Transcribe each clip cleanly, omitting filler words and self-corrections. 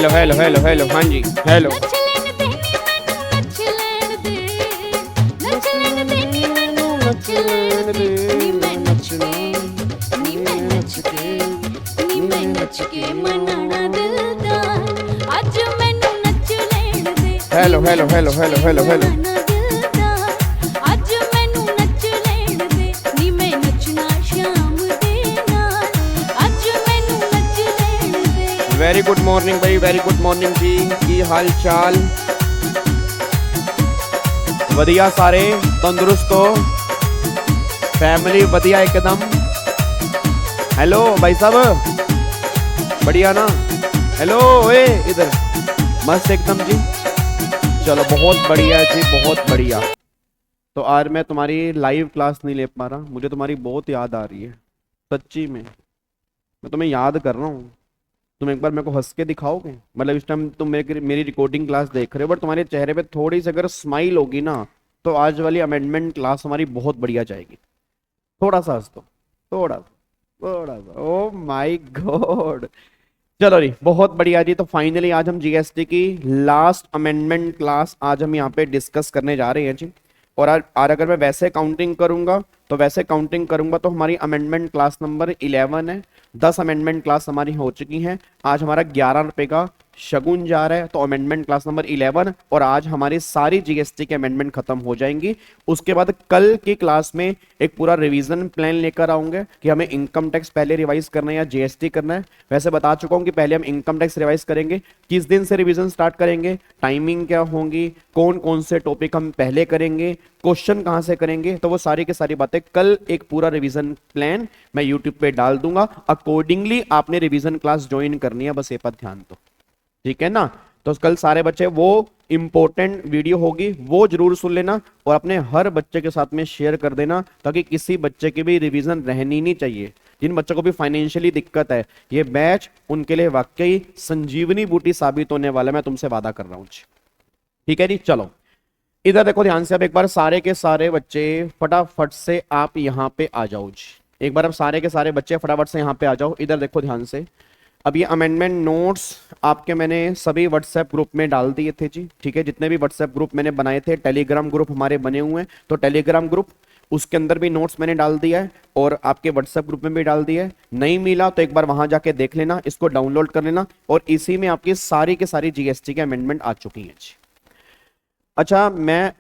Hello hello hello hello, हाँ जी hello. Hello hello hello hello hello hello. Very good morning भाई, very good morning जी। की हाल चाल? वधिया, सारे तंदुरुस्त हो? फैमिली वधिया एकदम? हेलो भाई साहब, बढ़िया ना? हेलो ए इधर, मस्त एकदम जी। चलो बहुत बढ़िया जी, बहुत बढ़िया। तो आज मैं तुम्हारी लाइव क्लास नहीं ले पा रहा, मुझे तुम्हारी बहुत याद आ रही है, सच्ची में। मैं तुम्हें याद कर रहा हूँ। तुम एक बार मेरे को हंस के दिखाओगे? मतलब इस टाइम तुम मेरी रिकॉर्डिंग क्लास देख रहे हो, बट तुम्हारे चेहरे पे थोड़ी सी अगर स्माइल होगी ना, तो आज वाली अमेंडमेंट क्लास हमारी बहुत बढ़िया जाएगी। थोड़ा सा हंस दो, थोड़ा सा, थोड़ा सा। Oh my God. चलो जी, बहुत बढ़िया जी। तो फाइनली आज हम जीएसटी की लास्ट अमेंडमेंट क्लास आज हम यहाँ पे डिस्कस करने जा रहे हैं जी। और आज अगर मैं वैसे काउंटिंग करूंगा, तो हमारी अमेंडमेंट क्लास नंबर 11 है। 10 अमेंडमेंट क्लास हमारी हो चुकी हैं। आज हमारा 11 रुपए का शगुन जा रहा है, तो अमेंडमेंट क्लास नंबर 11। और आज हमारी सारी जीएसटी के अमेंडमेंट खत्म हो जाएंगी। उसके बाद कल की क्लास में एक पूरा रिवीजन प्लान लेकर आऊंगे कि हमें इनकम टैक्स पहले रिवाइज करना है या जीएसटी करना है। वैसे बता चुका हूं कि पहले हम इनकम टैक्स रिवाइज करेंगे। किस दिन से रिवीजन स्टार्ट करेंगे, टाइमिंग क्या होंगी, कौन कौन से टॉपिक हम पहले करेंगे, क्वेश्चन कहां से करेंगे, तो वो सारी की सारी बातें कल एक पूरा रिवीजन प्लान मैं यूट्यूब पे डाल दूंगा। अकॉर्डिंगली आपने रिवीजन क्लास ज्वाइन करनी है, बस ये पर ध्यान दो, ठीक है ना? तो कल सारे बच्चे वो इंपॉर्टेंट वीडियो होगी वो जरूर सुन लेना और अपने हर बच्चे के साथ में शेयर कर देना, ताकि किसी बच्चे की भी रिवीजन रहनी नहीं चाहिए। जिन बच्चों को भी फाइनेंशियली दिक्कत है, ये बैच उनके लिए वाकई संजीवनी बूटी साबित होने वाला है, मैं तुमसे वादा कर रहा हूं। ठीक है जी, चलो इधर देखो ध्यान से। अब एक बार सारे के सारे बच्चे फटाफट से आप यहां पे आ जाओ जी। एक बार अब सारे के सारे बच्चे फटाफट से यहां पे आ जाओ। इधर देखो ध्यान से। अब ये अमेंडमेंट नोट्स आपके मैंने सभी व्हाट्सएप ग्रुप में डाल दिए थे जी, ठीक है? जितने भी व्हाट्सएप ग्रुप मैंने बनाए थे, टेलीग्राम ग्रुप हमारे बने हुए हैं, तो टेलीग्राम ग्रुप उसके अंदर भी नोट्स मैंने डाल दिया है और आपके व्हाट्सएप ग्रुप में भी डाल दिया है। नहीं मिला तो एक बार वहां जाके देख लेना, इसको डाउनलोड कर लेना। और इसी में आपकी सारी के सारी जीएसटी के अमेंडमेंट आ चुकी हैं जी। अच्छा, मैं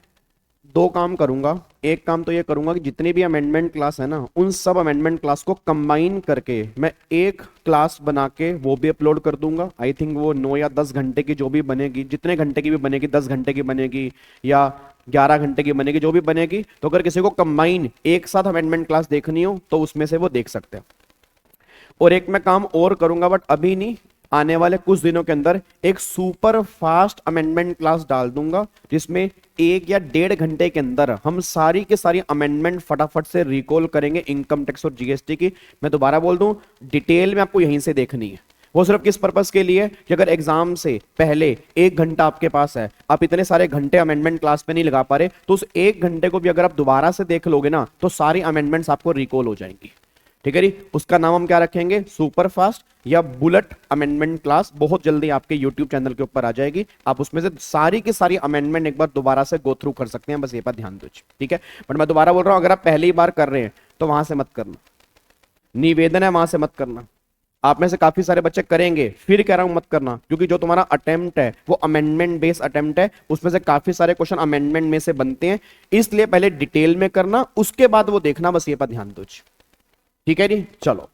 दो काम करूंगा। एक काम तो ये करूंगा कि जितनी भी अमेंडमेंट क्लास है ना, उन सब अमेंडमेंट क्लास को कंबाइन करके मैं एक क्लास बना के वो भी अपलोड कर दूंगा। आई थिंक वो 9 या 10 घंटे की जो भी बनेगी, जितने घंटे की भी बनेगी, 10 घंटे की बनेगी या 11 घंटे की बनेगी, जो भी बनेगी, तो अगर किसी को कंबाइन एक साथ अमेंडमेंट क्लास देखनी हो तो उसमें से वो देख सकते हैं। और एक मैं काम और करूंगा, बट अभी नहीं, आने वाले कुछ दिनों के अंदर एक सुपर फास्ट अमेंडमेंट क्लास डाल दूंगा, जिसमें 1 या 1.5 घंटे के अंदर हम सारी के सारी अमेंडमेंट फटाफट से रिकॉल करेंगे इनकम टैक्स और जीएसटी की। मैं दोबारा बोल दूं, डिटेल में आपको यहीं से देखनी है। वो सिर्फ किस पर्पस के लिए कि अगर एग्जाम से पहले 1 घंटा आपके पास है, आप इतने सारे घंटे अमेंडमेंट क्लास पे नहीं लगा पा रहे, तो उस 1 घंटे को भी अगर आप दोबारा से देख लोगे ना, तो सारी अमेंडमेंट्स आपको रिकॉल हो जाएंगी। ठीक है जी, उसका नाम हम क्या रखेंगे? सुपर फास्ट या बुलेट अमेंडमेंट क्लास। बहुत जल्दी आपके यूट्यूब चैनल के ऊपर आ जाएगी। आप उसमें से सारी की सारी अमेंडमेंट एक बार दोबारा से गो थ्रू कर सकते हैं, बस ये पर ध्यान दो, ठीक है? बट मैं दोबारा बोल रहा हूं, अगर आप पहली बार कर रहे हैं तो वहां से मत करना, निवेदन है, वहां से मत करना। आप में से काफी सारे बच्चे करेंगे, फिर कह रहा हूं मत करना, क्योंकि जो तुम्हारा अटेम्प्ट है वो अमेंडमेंट बेस्ड अटेम्प्ट है, उसमें से काफी सारे क्वेश्चन अमेंडमेंट में से बनते हैं। इसलिए पहले डिटेल में करना, उसके बाद वो देखना, बस ये पर ध्यान दो, ठीक है जी? चलो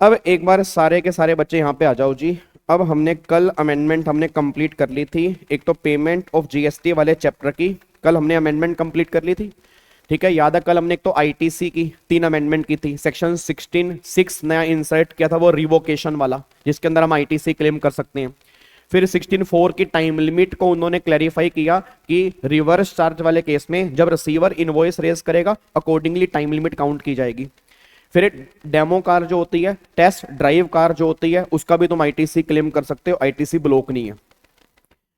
अब एक बार सारे के सारे बच्चे यहां पे आ जाओ जी। अब हमने कल अमेंडमेंट हमने कंप्लीट कर ली थी। एक तो पेमेंट ऑफ जीएसटी वाले चैप्टर की कल हमने अमेंडमेंट कंप्लीट कर ली थी, ठीक है? याद है, कल हमने एक तो आईटीसी की 3 अमेंडमेंट की थी। सेक्शन 16(6) नया इंसर्ट किया था, वो रिवोकेशन वाला, जिसके अंदर हम आईटीसी क्लेम कर सकते हैं। फिर 16(4) की टाइम लिमिट को उन्होंने क्लैरिफाई किया कि रिवर्स चार्ज वाले केस में जब रिसीवर इनवॉइस रेज करेगा, अकॉर्डिंगली टाइम लिमिट काउंट की जाएगी। फिर डेमो कार जो होती है, टेस्ट ड्राइव कार जो होती है, उसका भी तुम आईटीसी क्लेम कर सकते हो, आईटीसी ब्लॉक नहीं है।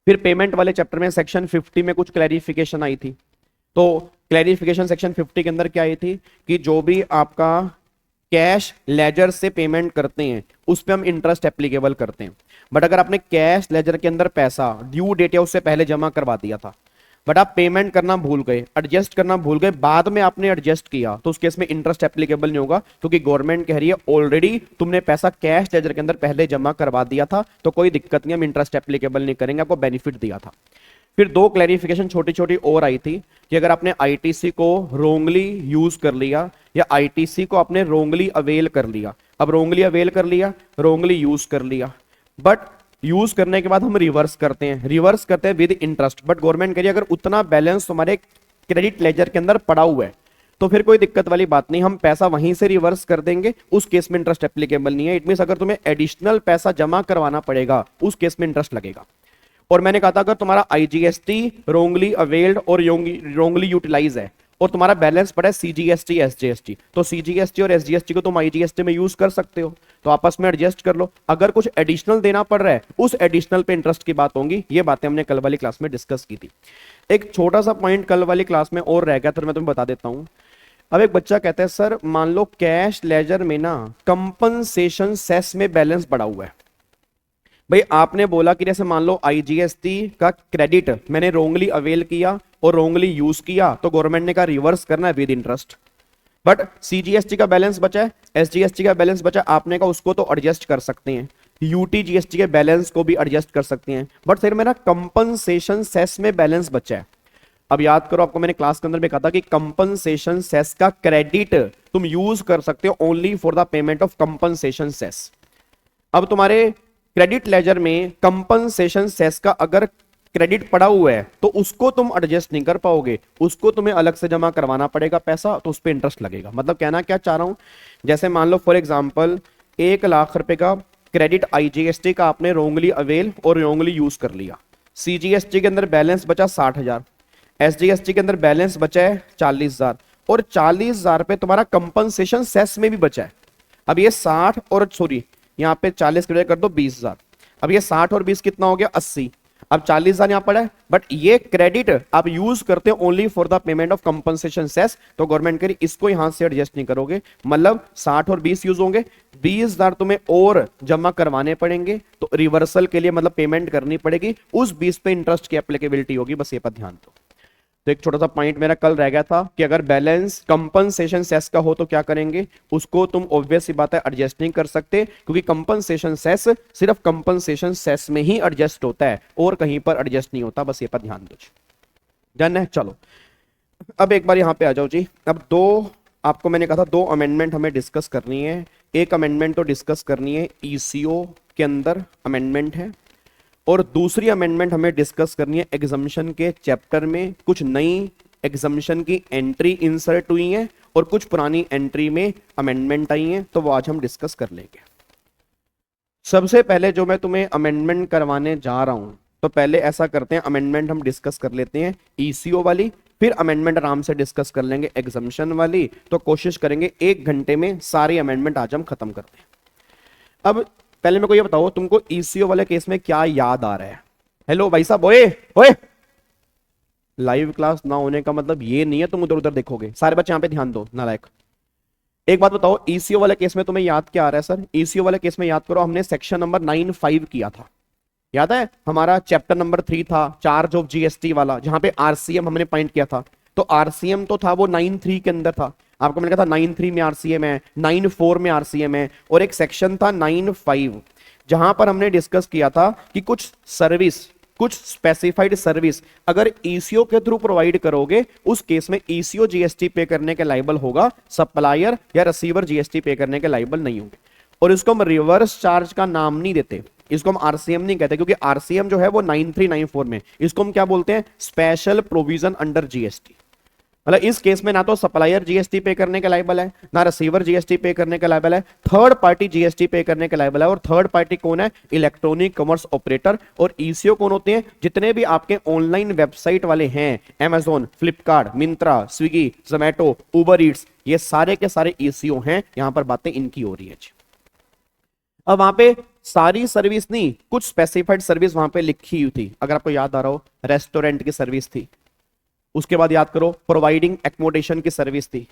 फिर पेमेंट वाले चैप्टर में सेक्शन 50 में कुछ क्लैरिफिकेशन आई थी। तो क्लैरिफिकेशन सेक्शन 50 के अंदर क्या आई थी कि जो भी आपका कैश लेजर से पेमेंट करते हैं उस पे हम इंटरेस्ट एप्लीकेबल करते हैं। बट अगर आपने कैश लेजर के अंदर पैसा ड्यू डेट या उससे पहले जमा करवा दिया था, बट आप पेमेंट करना भूल गए, एडजस्ट करना भूल गए, बाद में आपने एडजस्ट किया, तो उस केस में इंटरेस्ट एप्लीकेबल नहीं होगा, क्योंकि गवर्नमेंट कह रही है ऑलरेडी तुमने पैसा कैश लेजर के अंदर पहले जमा करवा दिया था, तो कोई दिक्कत नहीं, हम इंटरेस्ट एप्लीकेबल नहीं करेंगे, आपको बेनिफिट दिया था। फिर दो क्लैरिफिकेशन छोटी छोटी और आई थी कि अगर आपने आईटीसी को रोंगली यूज कर लिया या आईटीसी को आपने रोंगली अवेल कर लिया, अब रोंगली अवेल कर लिया, रोंगली यूज कर लिया, बट यूज करने के बाद हम रिवर्स करते हैं विद इंटरेस्ट, बट गवर्नमेंट कह रही है अगर उतना बैलेंस तुम्हारे क्रेडिट लेजर के अंदर पड़ा हुआ है तो फिर कोई दिक्कत वाली बात नहीं, हम पैसा वहीं से रिवर्स कर देंगे, उस केस में इंटरेस्ट एप्लीकेबल नहीं है। इट मींस अगर तुम्हें एडिशनल पैसा जमा करवाना पड़ेगा उस केस में इंटरेस्ट लगेगा। और मैंने कहा था अगर तुम्हारा आईजीएसटी रोंगली अवेल्ड और रोंगली यूटिलाइज है और तुम्हारा बैलेंस पड़ा है सीजीएसटी एसजीएसटी, तो सीजीएसटी और एसजीएसटी को तुम आईजीएसटी में यूज कर सकते हो, तो आपस में एडजस्ट कर लो। अगर कुछ एडिशनल देना पड़ रहा है उस एडिशनल पे इंटरेस्ट की बात होगी। ये बातें हमने कल वाली क्लास में डिस्कस की थी। एक छोटा सा पॉइंट कल वाली क्लास में और रह गया था, मैं तुम्हें बता देता हूं। अब एक बच्चा कहता है सर मान लो कैश लेजर में ना कंपनसेशन सेस में बैलेंस बढ़ा हुआ है। भाई आपने बोला कि जैसे मान लो आईजीएसटी का क्रेडिट मैंने रोंगली अवेल किया और रोंगली यूज किया, तो गवर्नमेंट ने कहा रिवर्स करना है विद इंटरेस्ट, बट सीजीएसटी का बैलेंस बचा है, एसजीएसटी का बैलेंस बचा, आपने कहा उसको तो एडजस्ट कर सकते हैं, यूटीजीएसटी के बैलेंस को भी एडजस्ट कर सकते हैं, बट फिर मेरा कंपनसेशन सेस में बैलेंस बचा है। अब याद करो, आपको मैंने क्लास के अंदर में कहा था कि कंपनसेशन सेस का क्रेडिट तुम यूज कर सकते हो only for the payment of compensation cess. अब तुम्हारे क्रेडिट लेजर में कंपनसेशन सेस का अगर क्रेडिट पड़ा हुआ है तो उसको तुम एडजस्ट नहीं कर पाओगे, उसको तुम्हें अलग से जमा करवाना पड़ेगा पैसा, तो उस पर इंटरेस्ट लगेगा। मतलब कहना क्या चाह रहा हूं, जैसे मान लो फॉर एग्जांपल 1,00,000 रुपए का क्रेडिट आईजीएसटी का आपने रोंगली अवेल और रोंगली यूज कर लिया, सीजीएसटी के अंदर बैलेंस बचा 60,000, एसजीएसटी के अंदर बैलेंस बचा है 40,000 और 40,000 रुपए तुम्हारा कंपनसेशन सेस में भी बचा है। अब ये 60 और सॉरी यहाँ पे 40 की कर दो 20,000, अब ये 60 और 20 कितना हो गया 80, अब 40,000 यहाँ पड़ा है, बट ये क्रेडिट आप यूज करते हो only for the payment of compensation cess, तो गवर्नमेंट कह रही इसको यहां से एडजस्ट नहीं करोगे, मतलब 60 और 20 यूज होंगे, 20,000 तुम्हें और जमा करवाने पड़ेंगे, तो रिवर्सल के लिए मतलब पेमेंट करनी पड़ेगी, उस 20 पे इंटरेस्ट की एप्लीकेबिलिटी होगी, बस ये पर ध्यान दो। तो एक छोटा सा पॉइंट मेरा कल रह गया था कि अगर बैलेंस कंपनसेशन सेस का हो तो क्या करेंगे, उसको तुम ऑब्वियस सी बात है एडजस्ट नहीं कर सकते, क्योंकि कंपनसेशन सेस सिर्फ कंपनसेशन सेस में ही एडजस्ट होता है और कहीं पर एडजस्ट नहीं होता, बस ये पर ध्यान दो। डन है, चलो अब एक बार यहां पे आ जाओ जी। अब दो आपको मैंने कहा था 2 अमेंडमेंट हमें डिस्कस करनी है। एक अमेंडमेंट तो डिस्कस करनी है ईसीओ के अंदर अमेंडमेंट है, और दूसरी अमेंडमेंट हमें डिस्कस करनी है एग्जम्पशन के चैप्टर में। कुछ नई एग्जम्पशन की एंट्री इंसर्ट हुई है और कुछ पुरानी एंट्री में अमेंडमेंट आई है, तो वो आज हम डिस्कस कर लेंगे। सबसे पहले जो मैं तुम्हें अमेंडमेंट करवाने जा रहा हूं, तो पहले ऐसा करते हैं अमेंडमेंट हम डिस्कस कर लेते हैं ईसीओ वाली, फिर अमेंडमेंट आराम से डिस्कस कर लेंगे एग्जम्पशन वाली। तो कोशिश करेंगे 1 घंटे में सारी अमेंडमेंट आज हम खत्म कर दें। अब पहले मेरे को ये बताओ तुमको ईसीओ वाले केस में क्या याद आ रहा है। हेलो भाई साहब, ओए ओए, लाइव क्लास ना होने का मतलब ये नहीं है तुम उधर उधर देखोगे। सारे बच्चे यहां पे ध्यान दो नालायक। एक बात बताओ, ईसीओ वाले केस में तुम्हें याद क्या आ रहा है सर? ईसीओ वाले केस में याद करो, हमने सेक्शन नंबर 9(5) किया था, याद है? हमारा चैप्टर नंबर 3 था, चार्ज ऑफ जीएसटी वाला, जहां पे आरसीएम हमने पॉइंट किया था। तो आरसीएम तो था वो 9(3) के अंदर था, आपको मैंने कहा था 9(3) में आरसीएम है, 9(4) में आरसीएम है, और एक सेक्शन था 9(5) जहां पर हमने डिस्कस किया था कि कुछ सर्विस, कुछ स्पेसिफाइड सर्विस अगर ईसीओ के थ्रू प्रोवाइड करोगे, उस केस में ईसीओ जीएसटी पे करने के लायबल होगा, सप्लायर या रिसीवर जीएसटी पे करने के लायबल नहीं होंगे। और इसको हम रिवर्स चार्ज का नाम नहीं देते, इसको हम आरसीएम नहीं कहते, क्योंकि आरसीएम जो है वो 9(3), 9(4) में, इसको हम क्या बोलते हैं? Special provision under GST. मतलब इस केस में ना तो सप्लायर जीएसटी पे करने के लायबल है, ना रिसीवर जीएसटी पे करने के लायबल है, थर्ड पार्टी जीएसटी पे करने के लायबल है। और थर्ड पार्टी कौन है? Electronic commerce operator. और ईसीओ कौन होते हैं? जितने भी आपके ऑनलाइन वेबसाइट वाले हैं, Amazon, फ्लिपकार्ट, मिंत्रा, स्विगी, जोमेटो, उबर ईट्स, ये सारे के सारे ईसीओ हैं। यहां पर बातें इनकी हो रही है। अब वहां पे सारी सर्विस नहीं, कुछ स्पेसिफाइड सर्विस वहां पे लिखी हुई थी। अगर आपको याद आ रहा हो, रेस्टोरेंट की सर्विस थी, उसके बाद याद करो प्रोवाइडिंग एकोमोडेशन की सर्विस थी,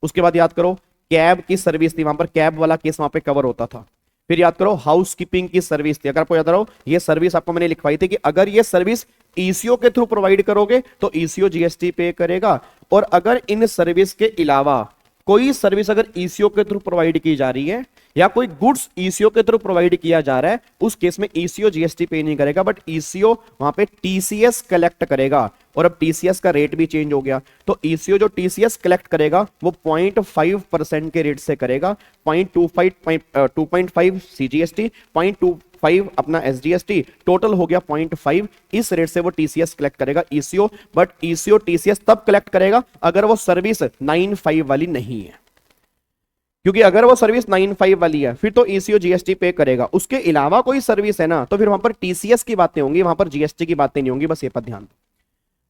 उसके बाद याद करो कैब की सर्विस थी, वहां पर कैब वाला केस वहां पे कवर होता था। फिर याद करो हाउस कीपिंग की सर्विस थी, अगर आपको याद रहो ये सर्विस आपको मैंने लिखवाई थी कि अगर ये सर्विस ईसीओ के थ्रू प्रोवाइड करोगे तो ईसीओ जीएसटी पे करेगा, और अगर इन सर्विस के अलावा कोई सर्विस अगर ईसीओ के थ्रू प्रोवाइड की जा रही है या कोई गुड्स ईसीओ के थ्रू प्रोवाइड किया जा रहा है, उस केस में ईसीओ जीएसटी पे नहीं करेगा, बट ईसीओ वहां पे टीसीएस कलेक्ट करेगा। और अब टीसीएस का रेट भी चेंज हो गया, तो ईसीओ जो टीसीएस कलेक्ट करेगा वो 0.5% के रेट से करेगा। 2.5 सीजीएसटी, 0.25 अपना एसजीएसटी, टोटल हो गया 0.5। इस रेट से वो टीसीएस कलेक्ट करेगा ईसीओ, बट ईसीओ टीसीएस तब कलेक्ट करेगा अगर वो सर्विस 95 वाली नहीं है, क्योंकि अगर वो सर्विस 95 वाली है फिर तो ईसीओ जीएसटी पे करेगा। उसके अलावा कोई सर्विस है ना तो फिर वहां पर टीसीएस की बातें होंगी, वहां पर जीएसटी की बातें नहीं होंगी, बस ये पर ध्यान दो।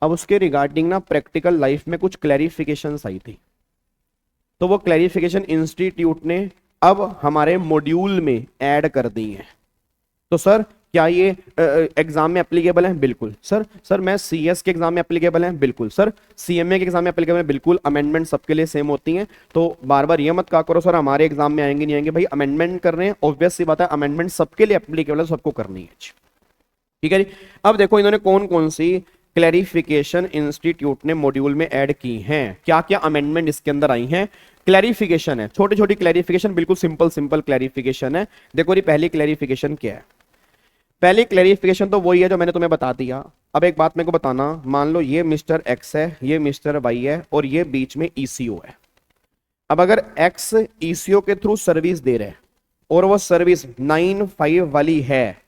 अब उसके रिगार्डिंग ना प्रैक्टिकल लाइफ में कुछ क्लैरिफिकेशंस आई थी, तो वो क्लैरिफिकेशन इंस्टीट्यूट ने अब हमारे मॉड्यूल में ऐड कर दी है। तो सर क्या ये एग्जाम में एप्लीकेबल है? बिल्कुल सर। सर मैं सीएस के एग्जाम में एप्लीकेबल है? बिल्कुल सर। सीएमए के एग्जाम में एप्लीकेबल है? बिल्कुल। अमेंडमेंट सबके लिए सेम होती हैं, तो बार बार ये मत कहा करो सर हमारे एग्जाम में आएंगे नहीं आएंगे। भाई अमेंडमेंट कर रहे हैं, ऑब्वियस सी बात है अमेंडमेंट सबके लिए एप्लीकेबल है, सबको करनी है। ठीक है जी। अब देखो इन्होंने कौन कौन सी क्लैरिफिकेशन इंस्टीट्यूट ने मॉड्यूल में ऐड की हैं, क्या क्या अमेंडमेंट इसके अंदर आई हैं। क्लैरिफिकेशन है, छोटी छोटी क्लैरिफिकेशन, बिल्कुल सिंपल सिंपल क्लैरिफिकेशन है। देखो ये पहली क्लैरिफिकेशन क्या है। पहली क्लैरिफिकेशन तो वही है जो मैंने तुम्हें बता दिया। अब एक बात मेरे को बताना, मान लो ये मिस्टर एक्स है, ये मिस्टर वाई है, और ये बीच में ईसीओ है। अब अगर एक्स ईसीओ के थ्रू सर्विस दे रहे हैं और वो सर्विस 95 वाली है,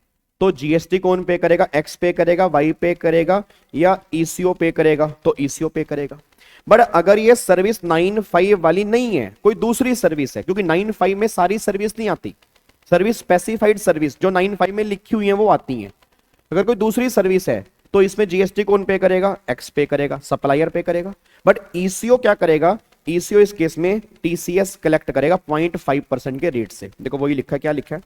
तो जीएसटी कौन पे करेगा? एक्स पे करेगा, वाई पे करेगा, या ईसीओ पे करेगा? तो ईसीओ पे करेगा। बट अगर ये सर्विस 95 वाली नहीं है, कोई दूसरी सर्विस है, क्योंकि 95 में सारी सर्विस नहीं आती, सर्विस स्पेसिफाइड सर्विस जो 95 में लिखी हुई है वो आती हैं। अगर कोई दूसरी सर्विस है तो इसमें जीएसटी कौन पे करेगा? एक्स पे करेगा, सप्लायर पे करेगा। बट ईसीओ क्या करेगा? ईसीओ इस केस में टीसीएस कलेक्ट करेगा 0.5% के रेट से। देखो वही लिखा है, क्या लिखा है?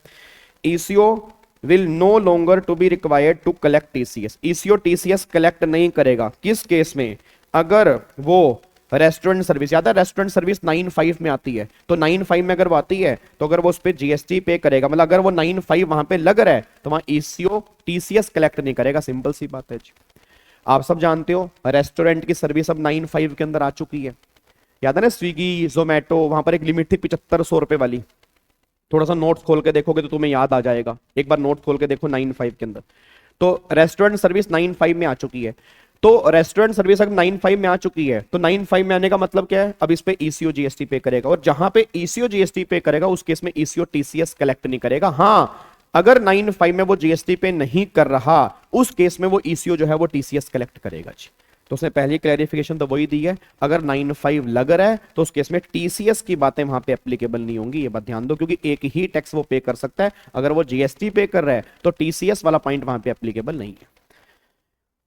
ECO will no longer to be required to collect TCS. ECO TCS collect नहीं करेगा किस केस में? अगर वो रेस्टोरेंट सर्विस, याद है रेस्टोरेंट सर्विस 95 में आती है, तो 95 में अगर वो आती है तो अगर वो उस पर जीएसटी पे करेगा, मतलब अगर वो 95 वहां पे लग रहा है तो वहां ईसीओ टीसीएस कलेक्ट नहीं करेगा। सिंपल सी बात है जी। आप सब जानते हो रेस्टोरेंट की सर्विस अब 95 के अंदर आ चुकी है। याद है ना स्विगी जोमेटो, वहां पर एक लिमिट थी 7500 रुपए वाली। थोड़ा सा नोट्स खोल के देखोगे तो तुम्हें याद आ जाएगा, एक बार नोट खोल के देखो 95 के अंदर। तो रेस्टोरेंट सर्विस 95 में आ चुकी है, तो रेस्टोरेंट सर्विस अगर 95 में आ चुकी है तो 95 में आने का मतलब क्या है? अब इस पे ईसीओ जीएसटी पे करेगा, और जहां पे ईसीओ जीएसटी पे करेगा उस केस में ईसीओ टीसीएस कलेक्ट नहीं करेगा। हाँ, अगर 95 में वो जीएसटी पे नहीं कर रहा उस केस में वो ईसीओ जो है वो टीसीएस कलेक्ट करेगा जी। तो उसने पहली क्लैरिफिकेशन तो वही दी है, अगर 95 लग रहा है तो उस केस में टीसीएस की बातें वहां पे एप्लीकेबल नहीं होंगी। ये बात ध्यान दो, क्योंकि एक ही टैक्स वो पे कर सकता है। अगर वो जीएसटी पे कर रहा है तो टीसीएस वाला पॉइंट वहां पे एप्लीकेबल नहीं है।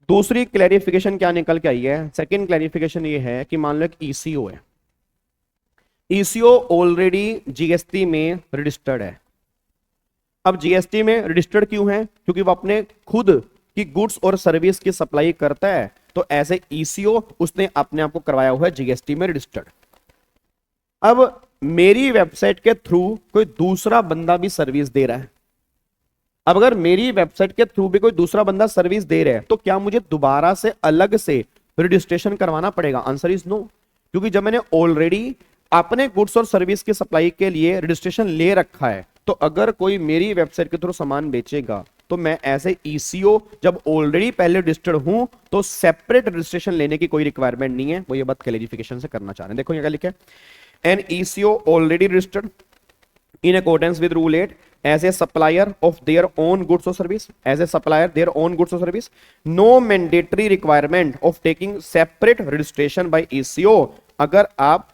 दूसरी क्लैरिफिकेशन क्या निकल के आई है? सेकंड क्लैरिफिकेशन ये है कि मान लो एक ईसीओ है, ईसीओ ऑलरेडी जीएसटी में रजिस्टर्ड है। अब जीएसटी में रजिस्टर्ड क्यों है? क्योंकि वो अपने खुद की गुड्स और सर्विस की सप्लाई करता है, तो एज ए ईसीओ उसने अपने आप को करवाया हुआ है जीएसटी में रजिस्टर्ड। अब मेरी वेबसाइट के थ्रू कोई दूसरा बंदा भी सर्विस दे रहा है। अब अगर मेरी वेबसाइट के थ्रू भी कोई दूसरा बंदा सर्विस दे रहा है तो क्या मुझे दोबारा से अलग से रजिस्ट्रेशन करवाना पड़ेगा? आंसर इज नो, क्योंकि जब मैंने ऑलरेडी अपने गुड्स और सर्विस की सप्लाई के लिए रजिस्ट्रेशन ले रखा है, तो अगर कोई मेरी वेबसाइट के थ्रू सामान बेचेगा तो मैं एज ए ईसीओ जब ऑलरेडी पहले रजिस्टर्ड हूं तो सेपरेट रजिस्ट्रेशन लेने की कोई रिक्वायरमेंट नहीं है। वो ये बात क्लैरिफिकेशन से करना चाह रहे हैं। देखो क्या लिखा है, an ECO already registered in accordance with rule 8 as a supplier of their own goods or service, as a supplier their own goods or service, no mandatory requirement of taking separate registration by ECO अगर आप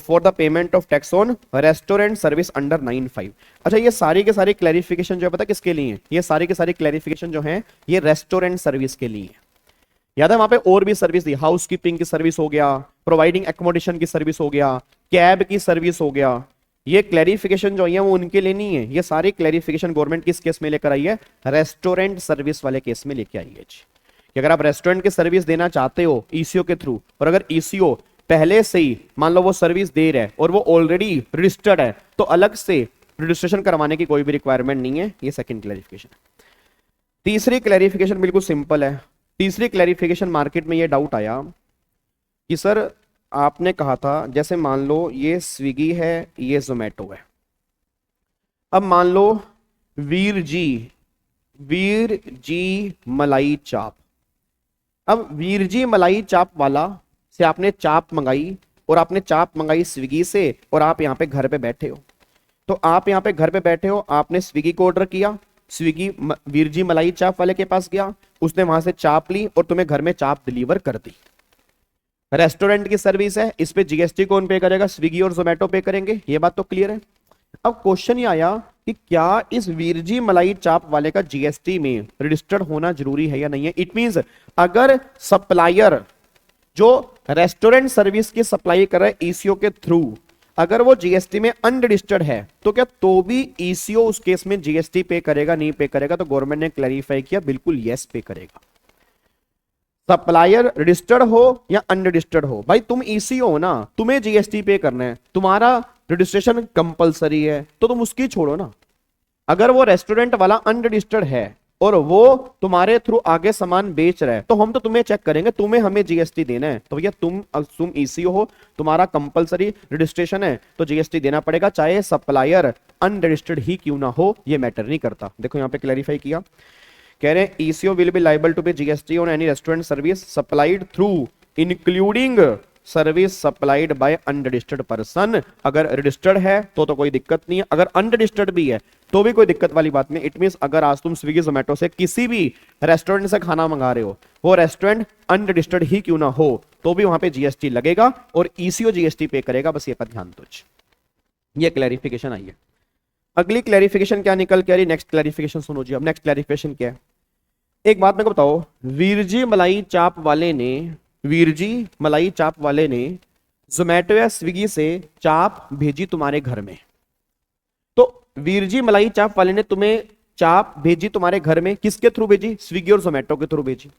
for the payment of tax on restaurant service under 95। अच्छा, ये सारी के सारी clarification जो है पता किसके लिए है? ये सारी के सारी क्लैरिफिकेशन जो है ये रेस्टोरेंट सर्विस के लिए है। याद है वहां पे और भी सर्विस दी, हाउस कीपिंग की सर्विस हो गया, प्रोवाइडिंग एकोमोडेशन की सर्विस हो गया, कैब की सर्विस हो गया। ये क्लैरिफिकेशन जो है वो उनके लिए नहीं है, ये सारी क्लैरिफिकेशन गवर्नमेंट किस केस में लेकर आई है? रेस्टोरेंट सर्विस वाले केस में लेके आई है कि अगर आप रेस्टोरेंट की सर्विस देना चाहते हो ईसीओ के थ्रू, और अगर ईसीओ पहले से ही मान लो वो सर्विस दे रहा है और वो ऑलरेडी रजिस्टर्ड है, तो अलग से रजिस्ट्रेशन करवाने की कोई भी रिक्वायरमेंट नहीं है। ये सेकंड क्लैरिफिकेशन। तीसरी क्लैरिफिकेशन बिल्कुल सिंपल है। तीसरी क्लैरिफिकेशन, मार्केट में ये डाउट आया कि सर आपने कहा था जैसे मान लो ये स्विगी है, ये जोमेटो है, अब मान लो वीर जी मलाई चाप, अब वीर जी मलाई चाप वाला से आपने चाप मंगाई और आपने चाप मंगाई स्विगी से, और आप यहाँ पे घर पे बैठे हो, तो आप यहाँ पे घर पे बैठे हो, आपने स्विगी को ऑर्डर किया, स्विगी वीर जी मलाई चाप वाले के पास गया, उसने वहां से चाप ली और तुम्हें घर में चाप डिलीवर कर दी। रेस्टोरेंट की सर्विस है, इस पे जीएसटी कौन पे करेगा? स्विगी और जोमेटो पे करेंगे, ये बात तो क्लियर है। अब क्वेश्चन ये आया कि क्या इस वीरजी मलाई चाप वाले का जीएसटी में रजिस्टर्ड होना जरूरी है या नहीं है। इट मींस अगर सप्लायर जो रेस्टोरेंट सर्विस की सप्लाई कर रहा है ईसीओ के थ्रू, अगर वो जीएसटी में अनरजिस्टर्ड है, तो क्या तो भी ईसीओ उस केस में जीएसटी पे करेगा, नहीं पे करेगा? तो गवर्नमेंट ने क्लैरिफाई किया, बिल्कुल यस पे करेगा। सप्लायर रजिस्टर्ड हो या अनरजिस्टर्ड हो, भाई तुम ईसीओ हो ना, तुम्हें जीएसटी पे करना है, तुम्हारा रजिस्ट्रेशन कंपलसरी है, तो तुम उसकी छोड़ो ना। अगर वो रेस्टोरेंट वाला अनरजिस्टर्ड है और वो तुम्हारे थ्रू आगे सामान बेच रहा है, तो हम तो तुम्हें चेक करेंगे, तुम्हें हमें जीएसटी देना है। तो भैया तुम ईसीओ हो, तुम्हारा कंपलसरी रजिस्ट्रेशन है, तो जीएसटी देना पड़ेगा, चाहे सप्लायर अनरजिस्टर्ड ही क्यों ना हो, ये मैटर नहीं करता। देखो यहाँ पे क्लैरिफाई किया, कह रहे हैं ECO will be liable to pay GST on any restaurant service supplied through including service supplied by unregistered person. अगर रजिस्टर्ड है तो कोई दिक्कत नहीं है, अगर अनरजिस्टर्ड भी है तो भी कोई दिक्कत वाली बात नहीं। इट मींस अगर आज तुम स्विगी जोमेटो से किसी भी रेस्टोरेंट से खाना मंगा रहे हो, वो रेस्टोरेंट अनरजिस्टर्ड ही क्यों ना हो, तो भी वहां पे जीएसटी लगेगा और ईसीओ जीएसटी पे करेगा। बस ये पर ध्यान दो, ये क्लैरिफिकेशन आई है। अगली क्लैरिफिकेशन क्या निकल के आ रही, नेक्स्ट क्लैरिफिकेशन सुनो जी। अब नेक्स्ट क्लैरिफिकेशन क्या है, एक बात मेरे को बताओ, वीरजी मलाई चाप वाले ने जोमेटो या स्विगी से चाप भेजी तुम्हारे घर में, तो वीरजी मलाई चाप वाले ने तुम्हें चाप भेजी तुम्हारे घर में, किसके थ्रू भेजी? स्विगी और जोमेटो के थ्रू भेजी।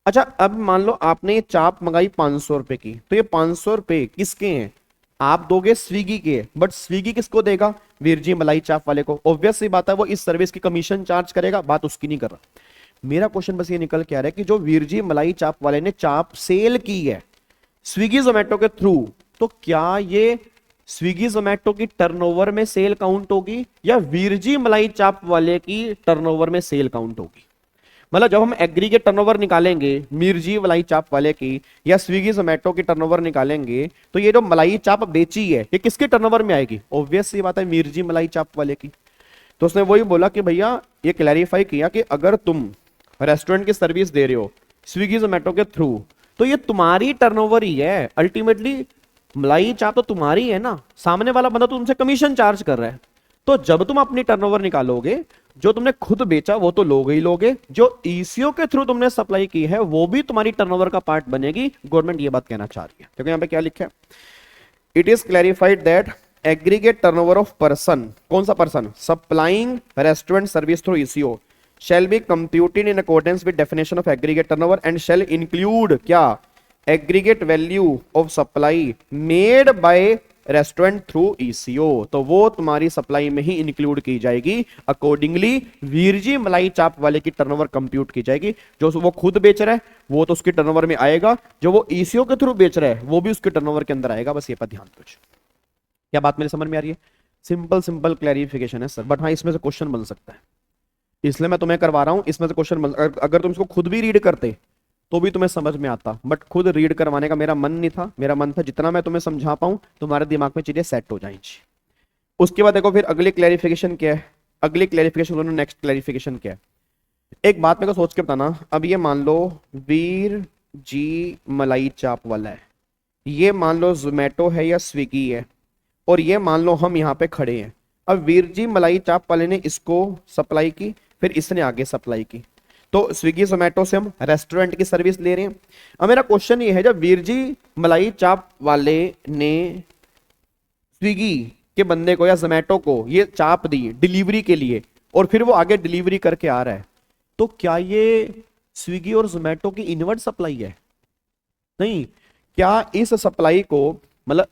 अच्छा, अब मान लो आपने ये चाप मंगाई 500 रुपए की, तो ये 500 रुपए किसके हैं? आप दोगे स्विगी के, बट स्विगी किसको देगा? वीरजी मलाई चाप वाले को। ऑब्वियस सी बात है, वो इस सर्विस की कमीशन चार्ज करेगा, बात उसकी नहीं कर रहा। मेरा क्वेश्चन बस ये निकल के आ रहा है कि जो वीरजी मलाई चाप वाले ने चाप सेल की है स्विगी जोमेटो के थ्रू, तो क्या ये स्विगी जोमेटो की टर्नओवर में सेल काउंट होगी या वीरजी मलाई चाप वाले की टर्नओवर में सेल काउंट होगी? मतलब जब हम एग्रीगेट टर्नओवर निकालेंगे वीरजी मलाई चाप वाले की या स्विगी जोमेटो की टर्नओवर निकालेंगे, तो ये जो मलाई चाप बेची है ये किसके टर्नओवर में आएगी? ऑब्वियस सी बात है, वीरजी मलाई चाप वाले की। तो उसने वही बोला कि भैया ये क्लैरिफाई किया कि अगर तुम रेस्टोरेंट की सर्विस दे रहे हो स्विगी जोमेटो के थ्रू, तो ये तुम्हारी टर्नओवर ही है। अल्टीमेटली मलाई चाप तो तुम्हारी है ना, सामने वाला बंदा तो तुमसे कमीशन चार्ज कर रहा है। तो जब तुम अपनी टर्नओवर निकालोगे, जो तुमने खुद बेचा वो तो लोगे ही लोगे, जो ईसीओ के थ्रू तुमने सप्लाई की है वो भी तुम्हारी टर्नओवर का पार्ट बनेगी। गवर्नमेंट ये बात कहना चाह रही है। क्योंकि यहाँ पे क्या लिखा है, it is clarified that aggregate turnover of person, कौन सा person? Supplying restaurant service through eco shall be computed in accordance with definition of aggregate turnover and shall include क्या? aggregate value of supply made by restaurant through ECO। तो वो तुम्हारी supply में ही include की जाएगी। Accordingly Virji मलाई चाप वाले की टर्नओवर कंप्यूट की जाएगी। जो वो खुद बेच रहा है वो तो उसके टर्नओवर में आएगा, जो वो ECO के थ्रू बेच रहा है वो भी उसके टर्नओवर के अंदर आएगा। बस ये पर ध्यान दो। क्या बात मेरे समझ में आ रही है? सिंपल क्लैरिफिकेशन है सर, बट हाँ इसमें से क्वेश्चन बन सकता है, इसलिए मैं तुम्हें करवा रहा हूं। इसमें से क्वेश्चन अगर तुम इसको खुद भी रीड करते तो भी तुम्हें समझ में आता, बट खुद रीड करवाने का मेरा मन नहीं था। मेरा मन था जितना मैं तुम्हें समझा पाऊं तुम्हारे दिमाग में चीजें सेट हो जाएंगी। उसके बाद देखो फिर अगली क्लैरिफिकेशन क्या है, अगली क्लैरिफिकेशन नेक्स्ट क्लैरिफिकेशन क्या है। एक बात मेरे को सोच के बताना, अब ये मान लो वीर जी मलाई चाप वाला है, ये मान लो जोमेटो है या स्विगी है, और ये मान लो हम यहाँ पे खड़े हैं। अब वीरजी मलाई चाप वाले ने इसको सप्लाई की, फिर इसने आगे सप्लाई की, तो स्विगी जोमेटो से हम रेस्टोरेंट की सर्विस ले रहे हैं। अब मेरा क्वेश्चन ये है, जब वीरजी मलाई चाप वाले ने स्विगी के बंदे को या जोमेटो को ये चाप दी डिलीवरी के लिए और फिर वो आगे डिलीवरी करके आ रहा है, तो क्या ये स्विगी और जोमेटो की इनवर्ट सप्लाई है? नहीं, क्या इस सप्लाई को, मतलब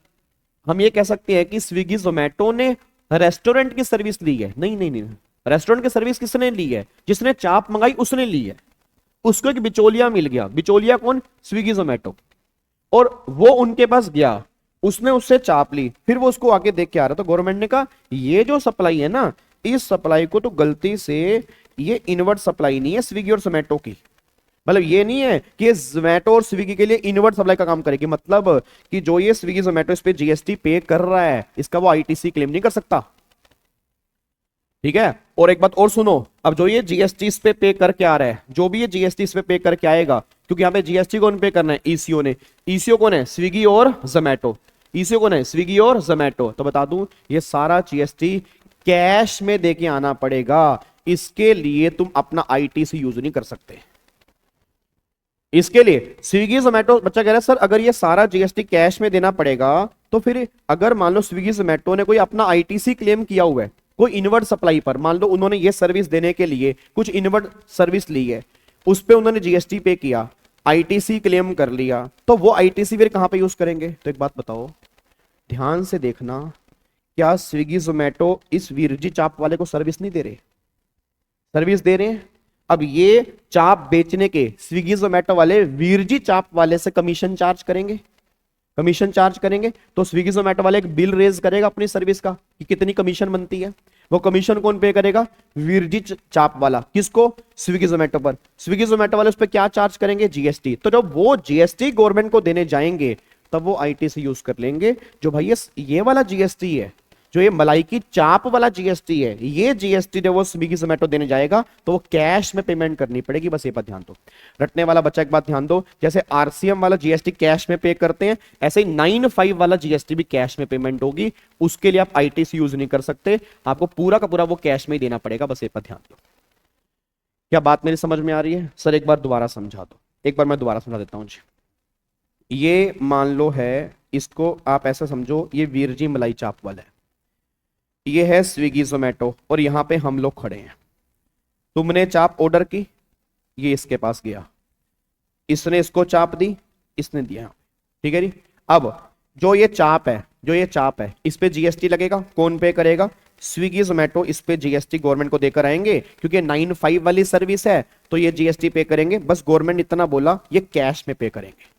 हम ये कह सकते हैं कि स्विगी जोमेटो ने रेस्टोरेंट की सर्विस ली है? नहीं नहीं नहीं, रेस्टोरेंट की सर्विस किसने ली है? जिसने चाप मंगाई उसने ली है। उसको एक बिचौलिया मिल गया। बिचौलिया कौन? स्विगी जोमेटो। और वो उनके पास गया, उसने उससे चाप ली, फिर वो उसको आके देख के आ रहा। तो गवर्नमेंट ने कहा ये जो सप्लाई है ना, इस सप्लाई को तो गलती से, ये इनवर्ट सप्लाई नहीं है स्विगी और जोमेटो की। मतलब ये नहीं है कि ये जोमेटो और स्विगी के लिए इनवर्ट सप्लाई का काम करेगी, मतलब कि जो ये स्विगी जोमेटो इस पे जीएसटी पे कर रहा है, इसका वो आईटीसी क्लेम नहीं कर सकता। ठीक है। और एक बात और सुनो, अब जो ये जीएसटी इस पे करके आ रहा है, जो भी ये जीएसटी इस पे करके आएगा, क्योंकि यहां पे जीएसटी कौन पे करना है? ईसीओ ने। ईसीओ कौन है? स्विगी और जोमेटो। ईसीओ कौन है? स्विगी और जोमेटो। तो बता दूं, ये सारा जीएसटी कैश में देके आना पड़ेगा। इसके लिए तुम अपना आईटीसी यूज नहीं कर सकते। इसके लिए स्विगी जोमेटो, बच्चा कह रहा है सर अगर ये सारा जीएसटी कैश में देना पड़ेगा, तो फिर अगर मान लो स्विगी जोमेटो ने कोई अपना आईटीसी क्लेम किया हुआ है कोई इनवर्ट सप्लाई पर, मान लो उन्होंने ये सर्विस देने के लिए कुछ इनवर्ट सर्विस ली है, उस पे उन्होंने जीएसटी पे किया, आईटीसी क्लेम कर लिया, तो वो आईटीसी फिर कहां पे यूज करेंगे? तो एक बात बताओ, ध्यान से देखना, क्या स्विगी जोमेटो इस वीरजी चाप वाले को सर्विस नहीं दे रहे? सर्विस दे रहे हैं। अब ये चाप बेचने के स्विगी जोमेटो वाले वीरजी चाप वाले से कमीशन चार्ज करेंगे। कमीशन चार्ज करेंगे तो स्विगी जोमेटो वाले एक बिल रेज करेगा अपनी सर्विस का कि कितनी कमीशन बनती है। वो कमीशन कौन पे करेगा? वीरजी चाप वाला। किसको? स्विगी जोमेटो पर। स्विगी जोमेटो वाले उस पर क्या चार्ज करेंगे? जीएसटी। तो जब वो जीएसटी गवर्नमेंट को देने जाएंगे, तब वो आईटीसी यूज कर लेंगे। जो भाई ये वाला जीएसटी है, जो ये मलाई की चाप वाला जीएसटी है, ये जीएसटी जब वो स्विगी जोमेटो देने जाएगा तो वो कैश में पेमेंट करनी पड़ेगी। बस ये बात ध्यान दो। रटने वाला बच्चा एक बात ध्यान दो, जैसे आरसीएम वाला जीएसटी कैश में पे करते हैं, ऐसे ही 95 वाला जीएसटी भी कैश में पेमेंट होगी। उसके लिए आप आईटीसी यूज नहीं कर सकते, आपको पूरा का पूरा वो कैश में ही देना पड़ेगा। बस ये बात ध्यान दो। क्या बात मेरी समझ में आ रही है? सर एक बार दोबारा समझा दो। एक बार मैं दोबारा समझा देता हूं जी। ये मान लो है, इसको आप ऐसा समझो, ये वीरजी मलाई चाप वाला है, ये है स्विगी जोमेटो, और यहां पे हम लोग खड़े हैं। तुमने चाप ऑर्डर की, ये इसके पास गया, इसने इसको चाप दी, इसने दिया। ठीक है जी। अब जो ये चाप है, जो ये चाप है, इस पे जीएसटी लगेगा। कौन पे करेगा? स्विगी जोमेटो इस पे जीएसटी गवर्नमेंट को देकर आएंगे, क्योंकि 95 वाली सर्विस है तो ये जीएसटी पे करेंगे। बस गवर्नमेंट इतना बोला, ये कैश में पे करेंगे।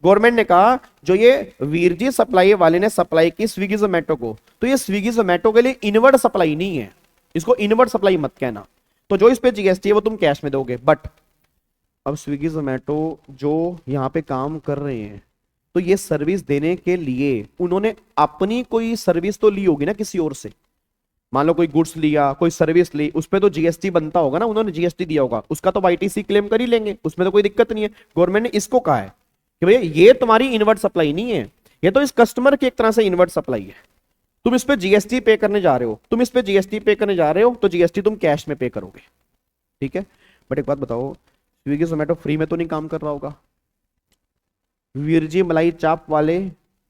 गवर्नमेंट ने कहा जो ये वीरजी सप्लाई वाले ने सप्लाई की स्विगी जोमेटो को, तो ये स्विगी जोमेटो के लिए इनवर्ट सप्लाई नहीं है, इसको इनवर्ट सप्लाई मत कहना। तो जो इस पे जीएसटी है वो तुम कैश में दोगे। बट अब स्विगी जोमेटो जो यहां पे काम कर रहे हैं, तो ये सर्विस देने के लिए उन्होंने अपनी कोई सर्विस तो ली होगी ना किसी और से। मान लो कोई गुड्स लिया, कोई सर्विस ली, उस पर तो जीएसटी बनता होगा ना, उन्होंने जीएसटी दिया होगा, उसका तो आईटीसी क्लेम कर ही लेंगे, उसमें तो कोई दिक्कत नहीं है। गवर्नमेंट ने इसको कहा है कि भैया ये तुम्हारी इनवर्ट सप्लाई नहीं है, ये तो इस कस्टमर की एक तरह से इनवर्ट सप्लाई है। तुम इस पे जीएसटी पे करने जा रहे हो, तुम इस पे जीएसटी पे करने जा रहे हो, तो जीएसटी तुम कैश में पे करोगे। ठीक है। बट एक बात बताओ, स्विगी जोमेटो फ्री में तो नहीं काम कर रहा होगा? वीरजी मलाई चाप वाले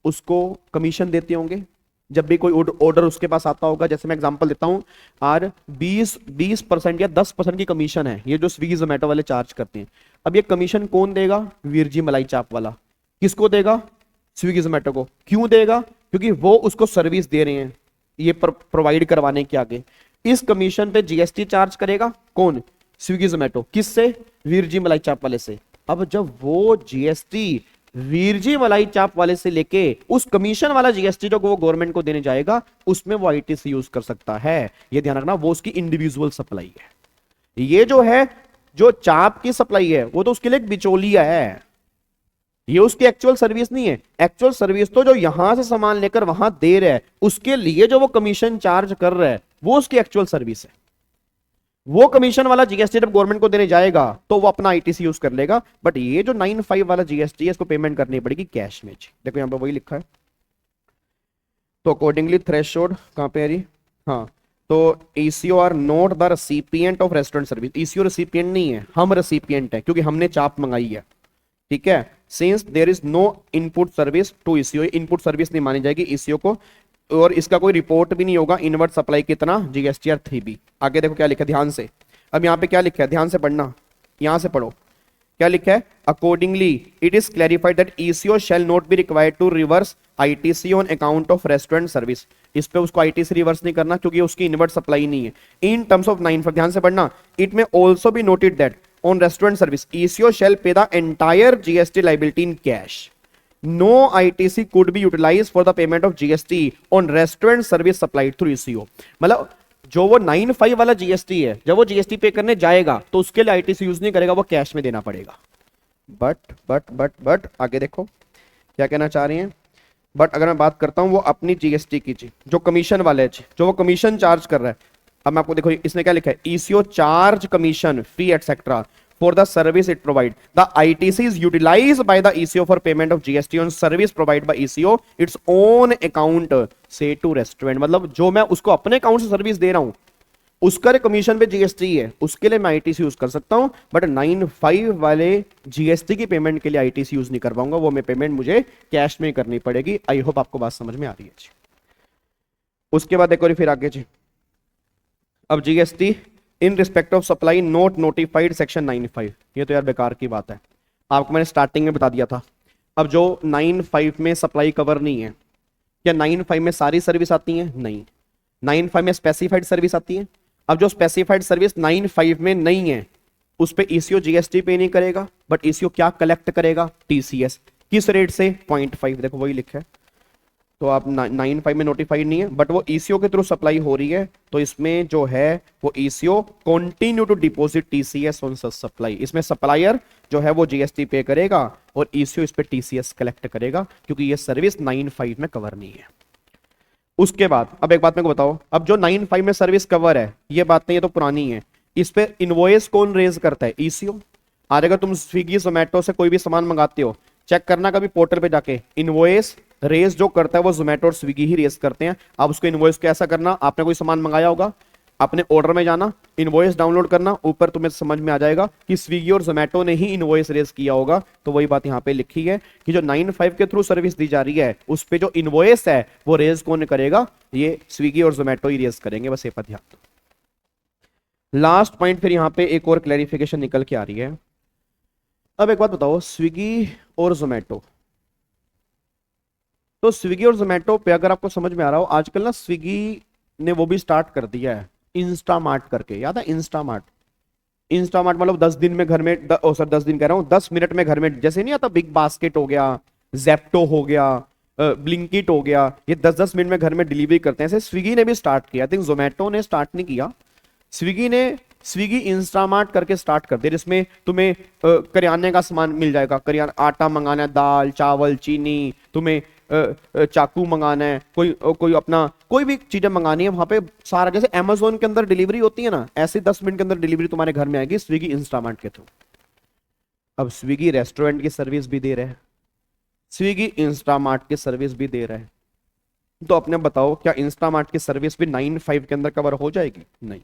उसको कमीशन देते होंगे जब भी कोई ऑर्डर उसके पास आता होगा। जैसे मैं एग्जांपल देता हूं, और 20% या 10% की कमीशन है ये जो स्विगी जोमेटो वाले चार्ज करते हैं। अब ये कमीशन कौन देगा? वीरजी मलाई चाप वाला। किसको देगा? स्विगी जोमेटो को। क्यों देगा? क्योंकि वो उसको सर्विस दे रहे हैं ये प्रोवाइड करवाने के आगे। इस कमीशन पे जीएसटी चार्ज करेगा कौन? स्विगी जोमेटो। किससे? वीरजी मलाई चाप वाले से। अब जब वो जीएसटी वीरजी मलाई चाप वाले से लेके उस कमीशन वाला जीएसटी जो वो गवर्नमेंट को देने जाएगा, उसमें वो आईटीसी यूज कर सकता है। ये ध्यान रखना, वो उसकी इंडिविजुअल सप्लाई है। ये जो है, जो चाप की सप्लाई है, वो तो उसके लिए एक बिचौलिया है, ये उसकी एक्चुअल सर्विस नहीं है। एक्चुअल सर्विस तो जो यहां से सामान लेकर वहां दे रहा है, उसके लिए जो वो कमीशन चार्ज कर रहा है, वो उसकी एक्चुअल सर्विस है। वो कमीशन वाला जीएसटी जब गवर्नमेंट को देने जाएगा तो वो अपना आईटीसी यूज कर लेगा। बट ये जो 95 वाला जीएसटी है, इसको पेमेंट करनी पड़ेगी कैश में। देखो यहां पे वही लिखा है। तो अकॉर्डिंगली थ्रेशोल्ड कहां पे है जी? हाँ, तो ECO are not the recipient of restaurant service. ECO recipient नहीं है, हम रेसिपिएंट है, क्योंकि हमने चाप मंगाई है। ठीक है। Since there is no input service to ECO, input service नहीं मानी जाएगी ईसीओ को, और इसका कोई रिपोर्ट भी नहीं होगा इनवर्ट सप्लाई कितना जीएसटीआर 3B। आगे देखो क्या लिखा है ध्यान से। अब यहाँ पे क्या लिखा है, ध्यान से पढ़ना, यहां से पढ़ो। क्या लिखा है, accordingly it is clarified that ECO shall not be required to reverse ITC on account of restaurant service. इस पे उसको आईटीसी रिवर्स नहीं करना क्योंकि उसकी इनवर्ट सप्लाई नहीं है। इन टर्म्स ऑफ 9 ध्यान से पढ़ना, it may also be noted that on restaurant service ECO shall pay the entire GST liability in cash. No ITC could be utilized for the payment of GST on restaurant service supplied through ECO। मतलब जो वो 95 वाला GST है, जब वो GST पे करने जाएगा तो उसके लिए आईटीसी यूज नहीं करेगा, वो कैश में देना पड़ेगा। बट आगे देखो क्या कहना चाह रही हैं। बट अगर मैं बात करता हूं वो अपनी जीएसटी की जी, जो कमीशन वाले है, जो वो कमीशन चार्ज कर रहा है। अब मैं आपको देखो इसने क्या लिखा है, eco charge commission fee etcetera for the service it provide. The ITC is utilized by the ECO for payment of GST on service provided by ECO its own account say to restaurant। मतलब जो मैं उसको अपने account से service दे रहा हूं उसका commission पे जीएसटी है, उसके लिए मैं आईटीसी यूज कर सकता हूं। बट 95 वाले जीएसटी की पेमेंट के लिए आईटीसी यूज नहीं कर पाऊंगा, वो मैं पेमेंट मुझे कैश में करनी पड़ेगी। आई होप आपको बात समझ में आ रही है जी। उसके बाद देखो फिर आगे जी, अब GST in respect of supply note notified section 95। ये तो यार बेकार की बात है, आपको मैंने स्टार्टिंग में बता दिया था। अब जो 95 में सप्लाई कवर नहीं है, क्या 95 में सारी सर्विस आती है? नहीं, 95 में स्पेसिफाइड सर्विस आती है। अब जो स्पेसिफाइड सर्विस 95 में नहीं है उस पे ईसीओ जीएसटी पे नहीं करेगा, बट ईसीओ क्या कलेक्ट करेगा? टीसीएस। किस रेट से? 0.5। देखो वही लिखा है, तो आप 95 में नोटिफाइड नहीं है बट वो ईसीओ के थ्रू सप्लाई हो रही है, तो इसमें जो है वो ECO continue to deposit TCS on such supply. इसमें सप्लायर जो है वो जीएसटी पे करेगा और ईसीओ इस पे टीसीएस कलेक्ट करेगा क्योंकि ये सर्विस 95 में कवर नहीं है। उसके बाद अब एक बात मेरे को बताओ, अब जो 95 में सर्विस कवर है ये बात नहीं, ये तो पुरानी है, इस पे इनवॉइस कौन रेज करता है? ईसीओ। आज अगर तुम स्विगी जोमेटो से कोई भी सामान मंगाते हो, चेक करना कभी पोर्टल पे जाके, इनवॉइस रेज जो करता है वो जोमेटो और स्विगी ही रेज करते हैं। आप उसको इनवॉइस कैसा करना, आपने कोई सामान मंगाया होगा, अपने ऑर्डर में जाना, इनवॉइस डाउनलोड करना, ऊपर तुम्हें समझ में आ जाएगा कि स्विगी और जोमेटो ने ही इनवॉइस रेज किया होगा। तो वही बात यहाँ पे लिखी है कि जो 95 के थ्रू सर्विस दी जा रही है उस पे जो इनवॉइस है वो रेज कौन करेगा? ये स्विगी और जोमेटो ही रेज करेंगे, बस ये पर ध्यान दो। लास्ट पॉइंट फिर यहाँ पे एक और क्लैरिफिकेशन निकल के आ रही है। अब एक बात बताओ, स्विगी और जोमेटो, तो स्विगी और जोमेटो पे अगर आपको समझ में आ रहा हो, आजकल ना स्विगी ने वो भी स्टार्ट कर दिया है इंस्टामार्ट करके, याद है इंस्टामार्ट? इंस्टामार्ट मतलब 10 दिन में घर में, 10 दिन कह रहा हूं 10 मिनट में घर में, जैसे नहीं आता बिग बास्केट हो गया, जेप्टो हो गया, ब्लिंकिट हो गया, ये 10-10 मिनट में घर में डिलीवरी करते हैं। ऐसे स्विगी ने भी स्टार्ट किया, आई थिंक जोमेटो ने स्टार्ट नहीं किया, स्विगी इंस्टामार्ट करके स्टार्ट कर दे, जिसमें तुम्हें करियाने का सामान मिल जाएगा, करियाना आटा मंगाना है, दाल चावल चीनी, तुम्हें चाकू मंगाना है, कोई अपना कोई भी चीजें मंगानी है, वहां पे सारा, जैसे अमेज़न के अंदर डिलीवरी होती है ना, ऐसे 10 मिनट के अंदर डिलीवरी तुम्हारे घर में आएगी स्विगी इंस्टामार्ट के थ्रू। अब स्विगी रेस्टोरेंट की सर्विस भी दे रहे हैं, स्विगी इंस्टामार्ट की सर्विस भी दे रहे हैं, तो अपने बताओ क्या इंस्टामार्ट की सर्विस भी 95 के अंदर कवर हो जाएगी? नहीं,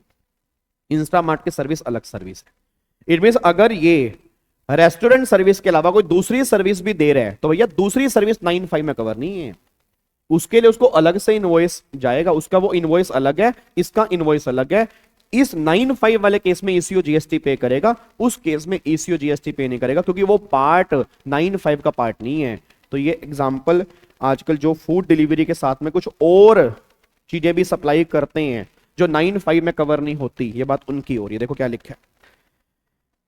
इंस्टामार्ट की सर्विस अलग सर्विस है। इट मींस अगर ये रेस्टोरेंट सर्विस के अलावा कोई दूसरी सर्विस भी दे रहा है तो भैया दूसरी सर्विस 95 में कवर नहीं है, उसके लिए उसको अलग से इनवॉइस जाएगा, उसका वो इनवॉइस अलग है, इसका इनवॉइस अलग है। इस 95 वाले केस में ईसीओ जीएसटी पे करेगा, उस केस में ईसीओ जीएसटी पे नहीं करेगा क्योंकि वो पार्ट 95 का पार्ट नहीं है। तो ये एग्जांपल आजकल जो फूड डिलीवरी के साथ में कुछ और चीजें भी सप्लाई करते हैं जो 95 में कवर नहीं होती, ये बात उनकी हो रही है। देखो क्या लिखा है,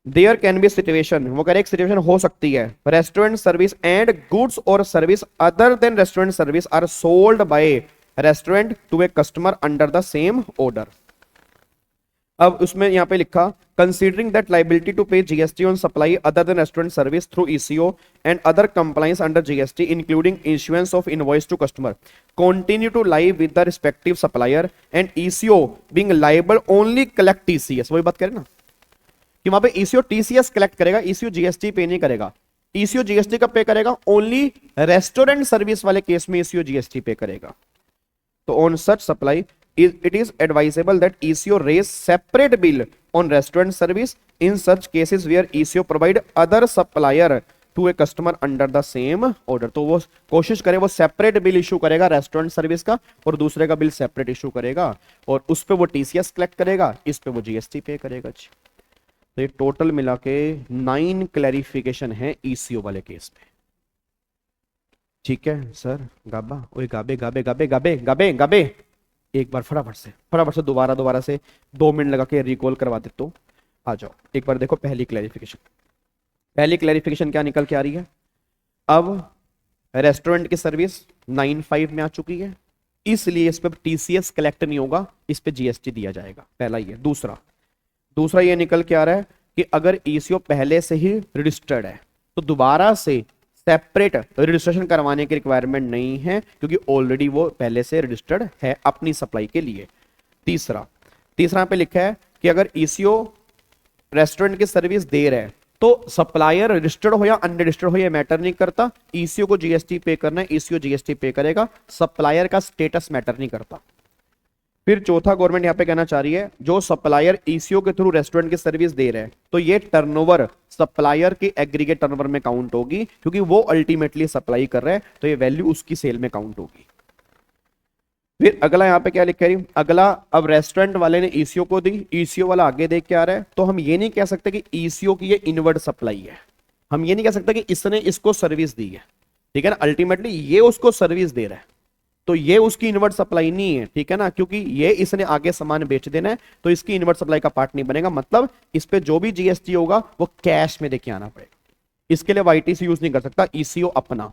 देयर कैन बी सिचुएशन, वो कह रहे एक सिचुएशन हो सकती है, रेस्टोरेंट सर्विस एंड गुड्स और service other than restaurant service are sold by restaurant to a customer under the same order. अब उसमें यहां पे लिखा, considering that liability to pay GST on supply other than restaurant service through ECO and other compliance under GST including issuance of invoice to customer continue to lie with the respective supplier and ECO being liable only collect TCS. वही बात करें ना कि वहां पे eco TCS collect करेगा, eco GST पे नहीं करेगा। ईसीओ जीएसटी कब पे करेगा? ओनली रेस्टोरेंट सर्विस वाले केस में ईसीओ जीएसटी पे करेगा। तो on such supply it is advisable that ECO raise separate bill on restaurant service in such cases where ECO provide other supplier to a customer under the same order। तो वो कोशिश करे वो separate bill issue करेगा restaurant service का और दूसरे का बिल सेपरेट इशू करेगा और उस पे वो टीसीएस कलेक्ट करेगा, इस पे वो जीएसटी पे करेगा। तो ये टोटल मिला के 9 क्लैरिफिकेशन है ईसीओ वाले केस में। ठीक है सर, गाबा ओए गाबे गाबे गाबे गाबे गाबे गाबे, एक बार फटाफट से दोबारा से 2 मिनट लगा के रिकॉल करवा दे तो आ जाओ। एक बार देखो पहली क्लैरिफिकेशन क्या निकल के आ रही है। अब रेस्टोरेंट की सर्विस 9(5) में आ चुकी है, इसलिए इस पे टीसीएस कलेक्ट नहीं होगा, इस पे जीएसटी दिया जाएगा। पहला ये। दूसरा ये निकल के आ रहा है कि अगर ईसीओ पहले से ही रजिस्टर्ड है तो दोबारा से सेपरेट रजिस्ट्रेशन करवाने की रिक्वायरमेंट नहीं है, क्योंकि ऑलरेडी वो पहले से रजिस्टर्ड है अपनी सप्लाई के लिए। तीसरा पे लिखा है कि अगर ईसीओ रेस्टोरेंट की सर्विस दे रहा है तो सप्लायर रजिस्टर्ड हो या अनरजिस्टर्ड हो, ये मैटर नहीं करता। ईसीओ को जीएसटी पे करना है, ईसीओ जीएसटी पे करेगा, सप्लायर का स्टेटस मैटर नहीं करता। फिर चौथा गवर्नमेंट यहां पे कहना चाह रही है, जो सप्लायर ईसीओ के थ्रू रेस्टोरेंट की सर्विस दे रहे हैं तो ये टर्नओवर सप्लायर के एग्रीगेट टर्नओवर में काउंट होगी, क्योंकि वो अल्टीमेटली सप्लाई कर रहा है, तो ये वैल्यू उसकी सेल में काउंट होगी। फिर अगला यहाँ पे क्या लिखा है, अगला अब रेस्टोरेंट वाले ने ईसीओ को दी, ईसीओ वाला आगे देख के आ रहा है, तो हम ये नहीं कह सकते कि ईसीओ की ये इनवर्ड सप्लाई है, हम ये नहीं कह सकते कि इसने इसको सर्विस दी है, ठीक है ना। अल्टीमेटली ये उसको सर्विस दे रहा है, तो ये उसकी इनवर्ड सप्लाई नहीं है, ठीक है ना, क्योंकि ये इसने आगे सामान बेच देना है, तो इसकी इनवर्ड सप्लाई का पार्ट नहीं बनेगा। मतलब इस पे जो भी जीएसटी होगा वो कैश में देके आना पड़ेगा। इसके लिए वाईटीसी यूज नहीं कर सकता ईसीओ अपना।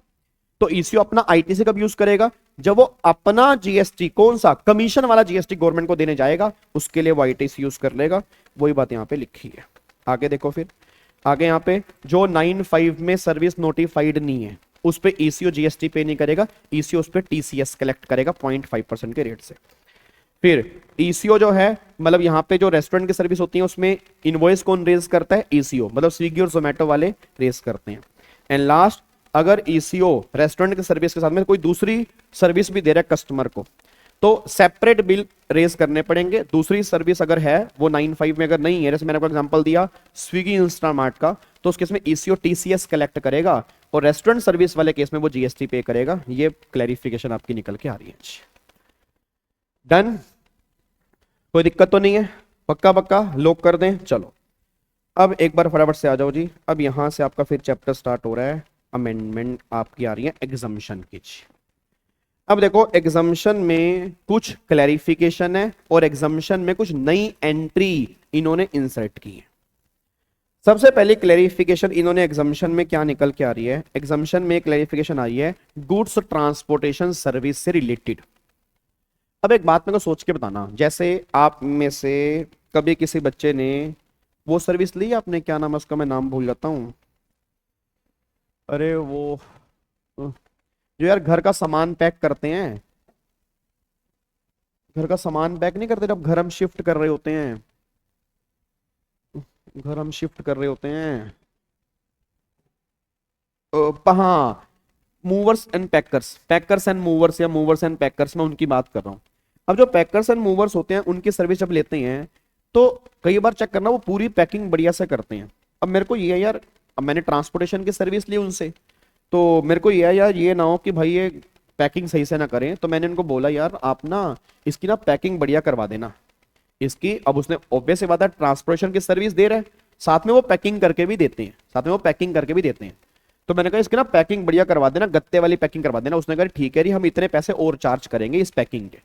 तो ईसीओ अपना आईटीसी कब यूज करेगा, जब वो अपना जीएसटी, कौन सा, कमीशन वाला जीएसटी गवर्नमेंट को देने जाएगा, उसके लिए वो आईटीसी यूज कर लेगा। वही बात यहां पे लिखी है। आगे देखो, फिर आगे यहाँ पे जो 9(5) में सर्विस नोटिफाइड नहीं है उस पे ईसीओ जीएसटी पे नहीं करेगा, ईसीओ उस पे टीसीएस कलेक्ट करेगा 0.5% के रेट से। फिर ईसीओ जो है, मतलब यहाँ पे जो रेस्टोरेंट की सर्विस होती है उसमें इनवॉइस कौन रेज करता है, ईसीओ, मतलब स्विगी और जोमेटो वाले रेज करते हैं। एंड लास्ट, अगर ईसीओ रेस्टोरेंट की सर्विस के साथ में कोई दूसरी सर्विस भी दे रहा है कस्टमर को, तो सेपरेट बिल रेज करने पड़ेंगे। दूसरी सर्विस अगर है वो 9(5) में अगर नहीं है, जैसे मैंने आपको एग्जांपल दिया स्विगी इंस्टामार्ट का, तो उस केस में ईसीओ टीसीएस कलेक्ट करेगा और रेस्टोरेंट सर्विस वाले केस में वो जीएसटी पे करेगा। ये क्लैरिफिकेशन आपकी निकल के आ रही है। डन, कोई दिक्कत तो नहीं है, पक्का लॉक कर दें। चलो अब एक बार फटाफट से आ जाओ जी। अब यहां से आपका फिर चैप्टर स्टार्ट हो रहा है, अमेंडमेंट आपकी आ रही है एग्जम्पशन की। अब देखो एग्जम्पशन में कुछ क्लैरिफिकेशन है और एग्जम्पशन में कुछ नई एंट्री इन्होंने इंसर्ट की है। सबसे पहले क्लैरिफिकेशन इन्होंने एग्जम्पशन में क्या निकल के आ रही है, एग्जम्पशन में क्लैरिफिकेशन आई है गुड्स ट्रांसपोर्टेशन सर्विस से रिलेटेड। अब एक बात मेरे को सोच के बताना, जैसे आप में से कभी किसी बच्चे ने वो सर्विस ली आपने, क्या नाम है उसका, मैं नाम भूल जाता हूं, अरे वो जो यार घर का सामान पैक करते हैं, घर का सामान पैक नहीं करते जब घर हम शिफ्ट कर रहे होते हैं, हाँ, movers and packers and movers या मूवर्स एंड पैकर्स, मैं उनकी बात कर रहा हूँ। अब जो पैकर्स एंड मूवर्स होते हैं उनकी सर्विस जब लेते हैं तो कई बार चेक करना वो पूरी पैकिंग बढ़िया से करते हैं। अब मेरे को ये है यार, अब मैंने ट्रांसपोर्टेशन की सर्विस ली उनसे, तो मेरे को ये है यार, ये ना हो कि भाई ये पैकिंग सही से ना करें, तो मैंने उनको बोला यार आप ना इसकी ना पैकिंग बढ़िया करवा देना इसकी। अब उसने ऑब्वियस बात है ट्रांसपोर्टेशन की सर्विस दे रहे हैं, साथ में वो पैकिंग करके भी देते हैं, तो मैंने कहा इसकी ना पैकिंग बढ़िया करवा देना, गत्ते वाली पैकिंग करवा देना। उसने कहा ठीक है, हम इतने पैसे और चार्ज करेंगे इस पैकिंग के।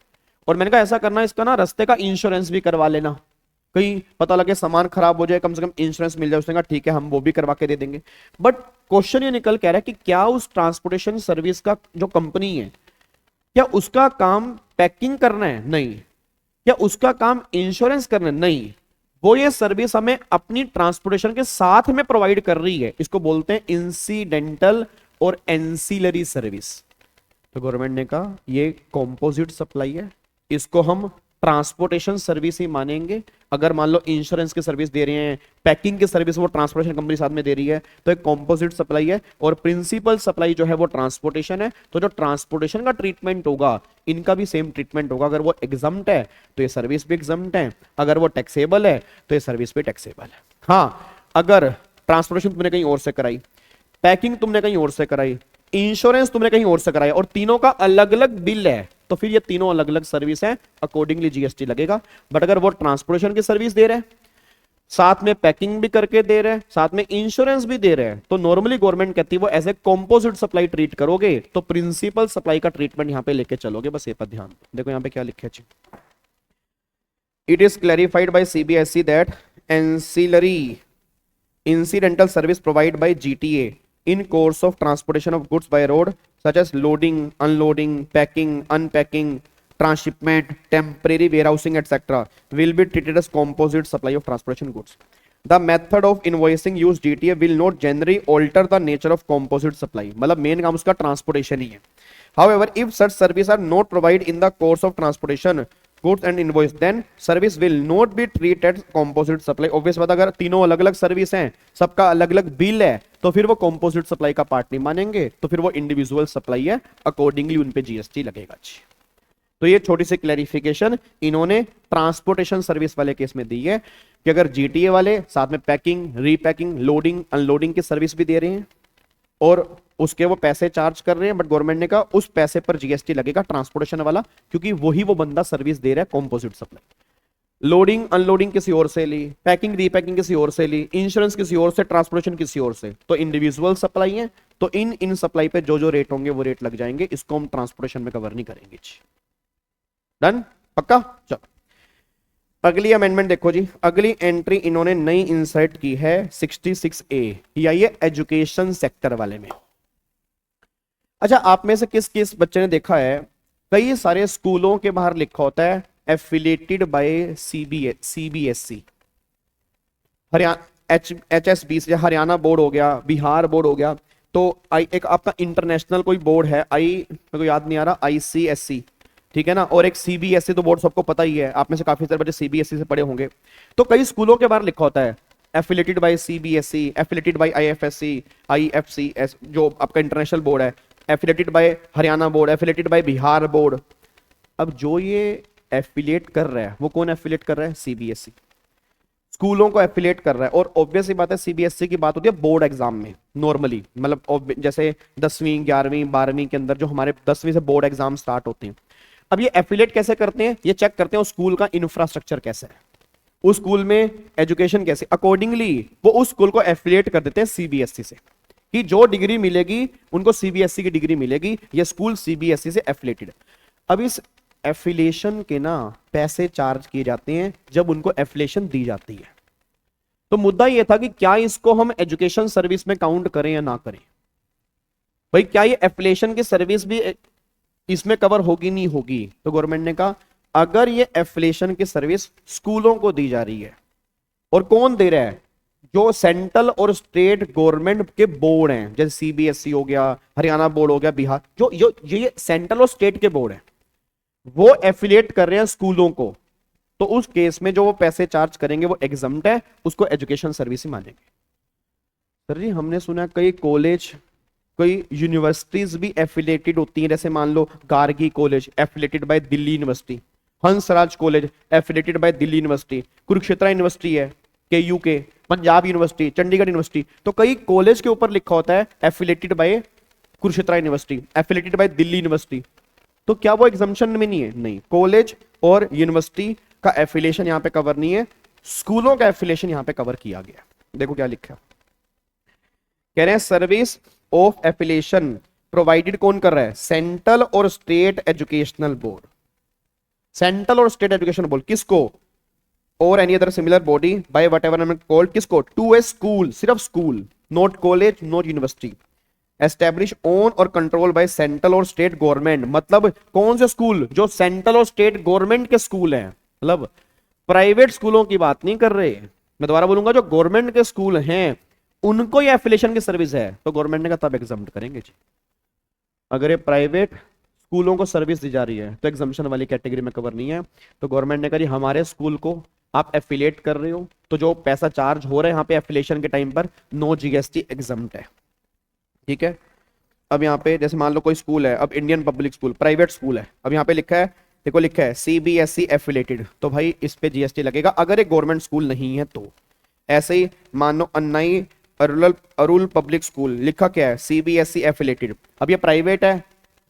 और मैंने कहा ऐसा करना, इसका ना रास्ते का इंश्योरेंस भी करवा लेना, कहीं पता लगे सामान खराब हो जाए, कम से कम इंश्योरेंस मिल जाए। उसने कहा ठीक है, हम वो भी करवा के दे देंगे। बट क्वेश्चन ये निकल कह रहा है कि क्या उस ट्रांसपोर्टेशन सर्विस का जो कंपनी है, क्या उसका काम पैकिंग करना है? नहीं। क्या उसका काम इंश्योरेंस करना है? नहीं। वो ये सर्विस हमें अपनी ट्रांसपोर्टेशन के साथ में प्रोवाइड कर रही है, इसको बोलते हैं इंसिडेंटल और एंसिलरी सर्विस। तो गवर्नमेंट ने कहा ये कॉम्पोजिट सप्लाई है, इसको हम ट्रांसपोर्टेशन सर्विस ही मानेंगे। अगर मान लो इंश्योरेंस की सर्विस दे रहे हैं, पैकिंग की सर्विस वो ट्रांसपोर्टेशन कंपनी साथ में दे रही है, तो एक कॉम्पोजिट सप्लाई है। और प्रिंसिपल सप्लाई जो है वो ट्रांसपोर्टेशन है। तो जो ट्रांसपोर्टेशन का ट्रीटमेंट होगा इनका भी सेम ट्रीटमेंट होगा। अगर वो एग्जम्प्ट है तो ये सर्विस भी एग्जम्प्ट है, अगर वो टैक्सेबल है तो ये सर्विस भी टैक्सेबल है। हाँ, अगर ट्रांसपोर्टेशन तुमने कहीं और से कराई, पैकिंग तुमने कहीं और से कराई, इंश्योरेंस तुमने कहीं और से कराया और तीनों का अलग अलग बिल है, तो फिर ये तीनों अलग अलग सर्विस है, अकॉर्डिंगली जीएसटी लगेगा। बट अगर वो ट्रांसपोर्टेशन की सर्विस दे रहे हैं साथ में पैकिंग भी करके दे रहे हैं, साथ में इंश्योरेंस भी दे रहे हैं, तो नॉर्मली गवर्नमेंट कहती है वो as a composite supply treat करोगे, तो प्रिंसिपल सप्लाई का ट्रीटमेंट यहां पे लेके चलोगे। बस ये पर ध्यान देखो, यहां पे क्या लिखा है। It is clarified by CBSE that ancillary incidental service provided by GTA in course of transportation of goods by road such as loading, unloading, packing, unpacking, transshipment, temporary warehousing, etc. will be treated as composite supply of transportation goods. The method of invoicing used GTA will not generally alter the nature of composite supply. मतलब main काम उसका transportation ही है। However, if such services are not provided in the course of transportation goods and invoice, then service will not be treated composite supply. Obvious बात, अगर तीनों अलग अलग service हैं, सबका अलग अलग बिल है, तो फिर वो composite सप्लाई का पार्ट नहीं मानेंगे, तो फिर वो इंडिविजुअल सप्लाई है, अकॉर्डिंगली उन पे जीएसटी लगेगा। तो ये छोटी सी क्लैरिफिकेशन इन्होंने ट्रांसपोर्टेशन सर्विस वाले केस में दी है कि अगर जीटीए वाले साथ में पैकिंग, रीपैकिंग, लोडिंग, अनलोडिंग की सर्विस भी दे रहे हैं और उसके वो पैसे चार्ज कर रहे हैं, बट गवर्नमेंट ने कहा उस पैसे पर जीएसटी लगेगा ट्रांसपोर्टेशन वाला, क्योंकि वही वो बंदा सर्विस दे रहा है कॉम्पोजिट सप्लाई। लोडिंग अनलोडिंग किसी और से ली, पैकिंग रीपैकिंग किसी और से ली, इंश्योरेंस किसी और से, ट्रांसपोर्टेशन किसी और से, तो इंडिविजुअल सप्लाई है, तो इन सप्लाई पे जो जो रेट होंगे वो रेट लग जाएंगे, इसको हम ट्रांसपोर्टेशन में कवर नहीं करेंगे। डन, पक्का। चलो अगली अमेंडमेंट देखो जी, अगली एंट्री इन्होंने नई इंसर्ट की है 66A, या ये एजुकेशन सेक्टर वाले में। अच्छा, आप में से किस किस बच्चे ने देखा है कई सारे स्कूलों के बाहर लिखा होता है affiliated by CBSE, Haryana HSB से, हरियाणा बोर्ड हो गया, बिहार बोर्ड हो गया, तो एक आपका इंटरनेशनल कोई बोर्ड है, मेरे को याद नहीं आ रहा, ICSE, ठीक है ना, और एक सीबीएसई, तो बोर्ड सबको पता ही है, आप में से काफी सारे बच्चे सीबीएसई से पढ़े होंगे। तो कई स्कूलों के बाहर लिखा होता है affiliated by CBSE, affiliated by IFSC, IFCS जो आपका इंटरनेशनल बोर्ड है, affiliated by Haryana board, affiliated by Bihar board. अब जो ये एफिलेट कर रहा है वो कौन एफिलेट कर रहा है? सीबीएसई स्कूलों को एफिलेट कर रहा है। और ऑब्वियस ही बात है, सीबीएसई की बात होती है बोर्ड एग्जाम में नॉर्मली, मतलब जैसे 10वीं 11वीं 12वीं के अंदर जो हमारे 10वीं से बोर्ड एग्जाम स्टार्ट होते हैं। अब ये एफिलेट कैसे करते हैं? ये चेक करते हैं उस स्कूल का इंफ्रास्ट्रक्चर कैसा है, उस स्कूल में एजुकेशन कैसे, अकॉर्डिंगली वो उस स्कूल को एफिलेट कर देते हैं सीबीएसई से, कि जो डिग्री मिलेगी उनको सीबीएसई की डिग्री मिलेगी, ये स्कूल सीबीएसई से एफिलेटेड। अब इस एफिलेशन के ना पैसे चार्ज किए जाते हैं जब उनको एफिलेशन दी जाती है। तो मुद्दा यह था कि क्या इसको हम एजुकेशन सर्विस में काउंट करें या ना करें। भाई क्या ये एफिलेशन की सर्विस भी इसमें कवर होगी नहीं होगी? तो गवर्नमेंट ने कहा अगर ये एफिलेशन की सर्विस स्कूलों को दी जा रही है, और कौन दे रहा है? जो सेंट्रल और स्टेट गवर्नमेंट के बोर्ड हैं, जैसे सीबीएसई हो गया, हरियाणा बोर्ड हो गया, बिहार, जो ये सेंट्रल और स्टेट के बोर्ड हैं, वो एफिलिएट कर रहे हैं स्कूलों को, तो उस केस में जो वो पैसे चार्ज करेंगे वो एग्जम्प्ट है, उसको एजुकेशन सर्विस ही मानेंगे। सर जी हमने सुना कई कॉलेज, कई यूनिवर्सिटीज भी एफिलिएटेड होती हैं, जैसे मान लो Gargi college affiliated by Delhi university, Hansraj college affiliated by Delhi university, Kurukshetra university है KU के, पंजाब यूनिवर्सिटी, चंडीगढ़ यूनिवर्सिटी। तो कई कॉलेज के ऊपर लिखा होता है affiliated by Kurukshetra university, affiliated by Delhi university. तो क्या वो एग्जाम्पशन में नहीं है? नहीं, कॉलेज और यूनिवर्सिटी का एफिलिएशन यहां पे कवर नहीं है, स्कूलों का एफिलिएशन यहां पे कवर किया गया। देखो क्या लिखा है, कह रहे हैं सर्विस ऑफ एफिलिएशन प्रोवाइडेड कौन कर रहा है? सेंट्रल और स्टेट एजुकेशनल बोर्ड। सेंट्रल और स्टेट एजुकेशन बोर्ड किसको? और any other similar body by whatever name called, किसको? टू ए स्कूल, सिर्फ school, not college, not university, establish on और कंट्रोल बाय सेंट्रल और स्टेट गवर्नमेंट। मतलब कौन से स्कूल? जो सेंट्रल और स्टेट गवर्नमेंट के स्कूल हैं, मतलब प्राइवेट स्कूलों की बात नहीं कर रहे। मैं दोबारा बोलूंगा, जो गवर्नमेंट के स्कूल हैं उनको ये एफिलिएशन की सर्विस है, तो गवर्नमेंट ने कहा तब एग्जम्प्ट करेंगे जी। अगर ये प्राइवेट स्कूलों को सर्विस दी जा रही है तो एग्जम्पशन वाली कैटेगरी में कवर नहीं है। तो गवर्नमेंट ने कहा हमारे स्कूल को आप एफिलिएट कर रहे हो, तो जो पैसा चार्ज हो रहा है यहाँ पे एफिलिएशन के टाइम पर, नो जीएसटी एग्जम्प्ट है। ठीक है, अब यहाँ पे जैसे मान लो कोई स्कूल है, अब Indian public school private school है, अब यहाँ पे लिखा है, देखो लिखा है सीबीएसई एफिलिएटेड, तो भाई इस पे जीएसटी लगेगा अगर एक गवर्नमेंट स्कूल नहीं है तो। ऐसे ही मान लो अन्नाई अरुल पब्लिक स्कूल, लिखा क्या है? सीबीएसई एफिलिएटेड, अब ये प्राइवेट है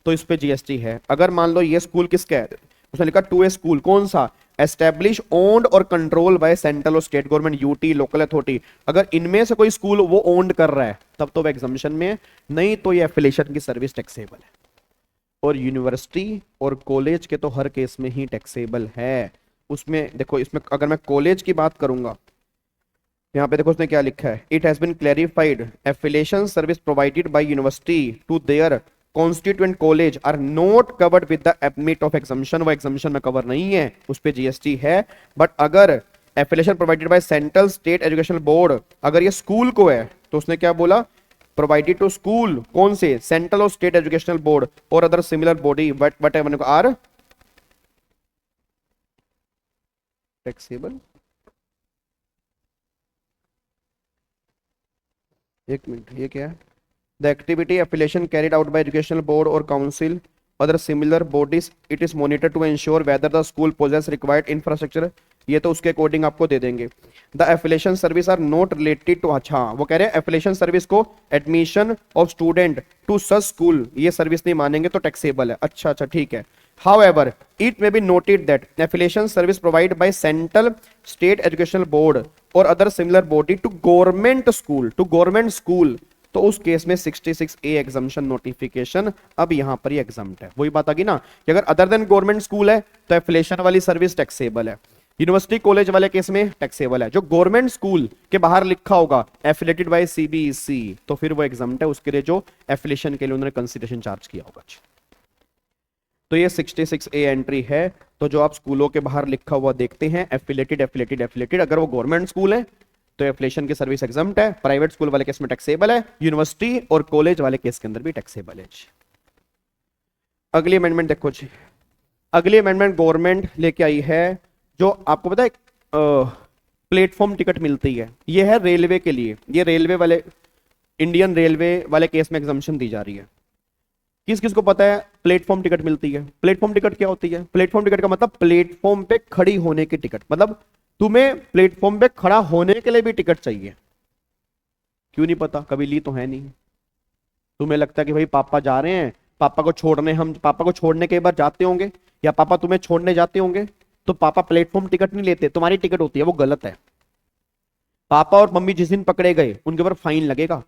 तो इस पे जीएसटी है। अगर मान लो ये स्कूल किसका है, उसने लिखा टू ए स्कूल, कौन सा? एस्टेब्लिश ओन्ड और कंट्रोल बाय सेंट्रल और state government, UT, local authority, अगर इनमें से कोई स्कूल वो ओन्ड कर रहा है तब तो वो एग्जामिशन में है, नहीं तो ये एफिलिएशन की सर्विस टैक्सेबल है। और यूनिवर्सिटी और कॉलेज के तो हर केस में ही टैक्सेबल है। उसमें देखो, इसमें अगर मैं कॉलेज की बात करूंगा, यहाँ पे देखो उसने क्या लिखा है, it has been clarified affiliation service provided by university to their constituent college are not covered with the admit of examination. वो एग्जामिशन में कवर नहीं है, उस पे जीएसटी है। बट अगर affiliation provided by central state education board, अगर ये स्कूल को है तो उसने क्या बोला, प्रोवाइडेड टू स्कूल, कौन से, सेंट्रल और स्टेट एजुकेशनल बोर्ड और other similar body whatever are taxable. एक मिनट, ये क्या है, the activity affiliation carried out by educational board और council other similar bodies, it is monitor to ensure whether the school possess required infrastructure, ये तो उसके according आपको दे देंगे। The affiliation service are not related to, अच्छा वो कह रहे हैं एफिलिएशन सर्विस को admission of student to such school, ये सर्विस नहीं मानेंगे तो टैक्सेबल है। अच्छा अच्छा ठीक है। However, it may be noted that affiliation service provided by Central State Educational Board or other similar body to government school, तो उस केस में 66A एग्जाम्पशन नोटिफिकेशन अब यहां पर ही एग्जाम्प्ट है। वही बात आ गई ना कि अगर अदर देन गवर्नमेंट स्कूल है तो एफिलिएशन वाली सर्विस टैक्सेबल है, यूनिवर्सिटी कॉलेज वाले केस में टैक्सेबल है। जो गवर्नमेंट स्कूल के बाहर लिखा होगा एफिलेटेड बाय सीबीएसई तो फिर वो एग्जाम्प्ट है, उसके लिए जो एफिलिएशन के लिए उन्होंने कंसिडरेशन चार्ज किया होगा। तो ये 66A एंट्री है। तो जो आप स्कूलों के बाहर लिखा हुआ देखते हैं एफिलेटेड, अगर वो गवर्नमेंट स्कूल है तो एफिलिएशन की सर्विस एग्जाम्प्ट है, प्राइवेट स्कूल वाले केस में टैक्सेबल है, यूनिवर्सिटी और कॉलेज वाले केस के अंदर भी टैक्सेबल है। अगली अमेंडमेंट देखो जी, अगली अमेंडमेंट गवर्नमेंट लेके आई है, जो आपको पता है प्लेटफॉर्म टिकट मिलती है, ये है रेलवे के लिए, ये रेलवे वाले इंडियन रेलवे वाले केस में एग्जाम्पशन दी जा रही है। किस किस को पता है प्लेटफॉर्म टिकट मिलती है? प्लेटफॉर्म टिकट क्या होती है? प्लेटफॉर्म टिकट का मतलब प्लेटफॉर्म पे खड़ी होने की टिकट, मतलब तुम्हें प्लेटफॉर्म पे खड़ा होने के लिए भी टिकट चाहिए। क्यों नहीं पता? कभी ली तो है नहीं। तुम्हें लगता है कि भाई पापा जा रहे हैं, पापा को छोड़ने, हम पापा को छोड़ने के बाद जाते होंगे, या पापा तुम्हें छोड़ने जाते होंगे, तो पापा प्लेटफॉर्म टिकट नहीं लेते, तुम्हारी टिकट होती है, वो गलत है। पापा और मम्मी जिस दिन पकड़े गए उनके ऊपर फाइन लगेगा।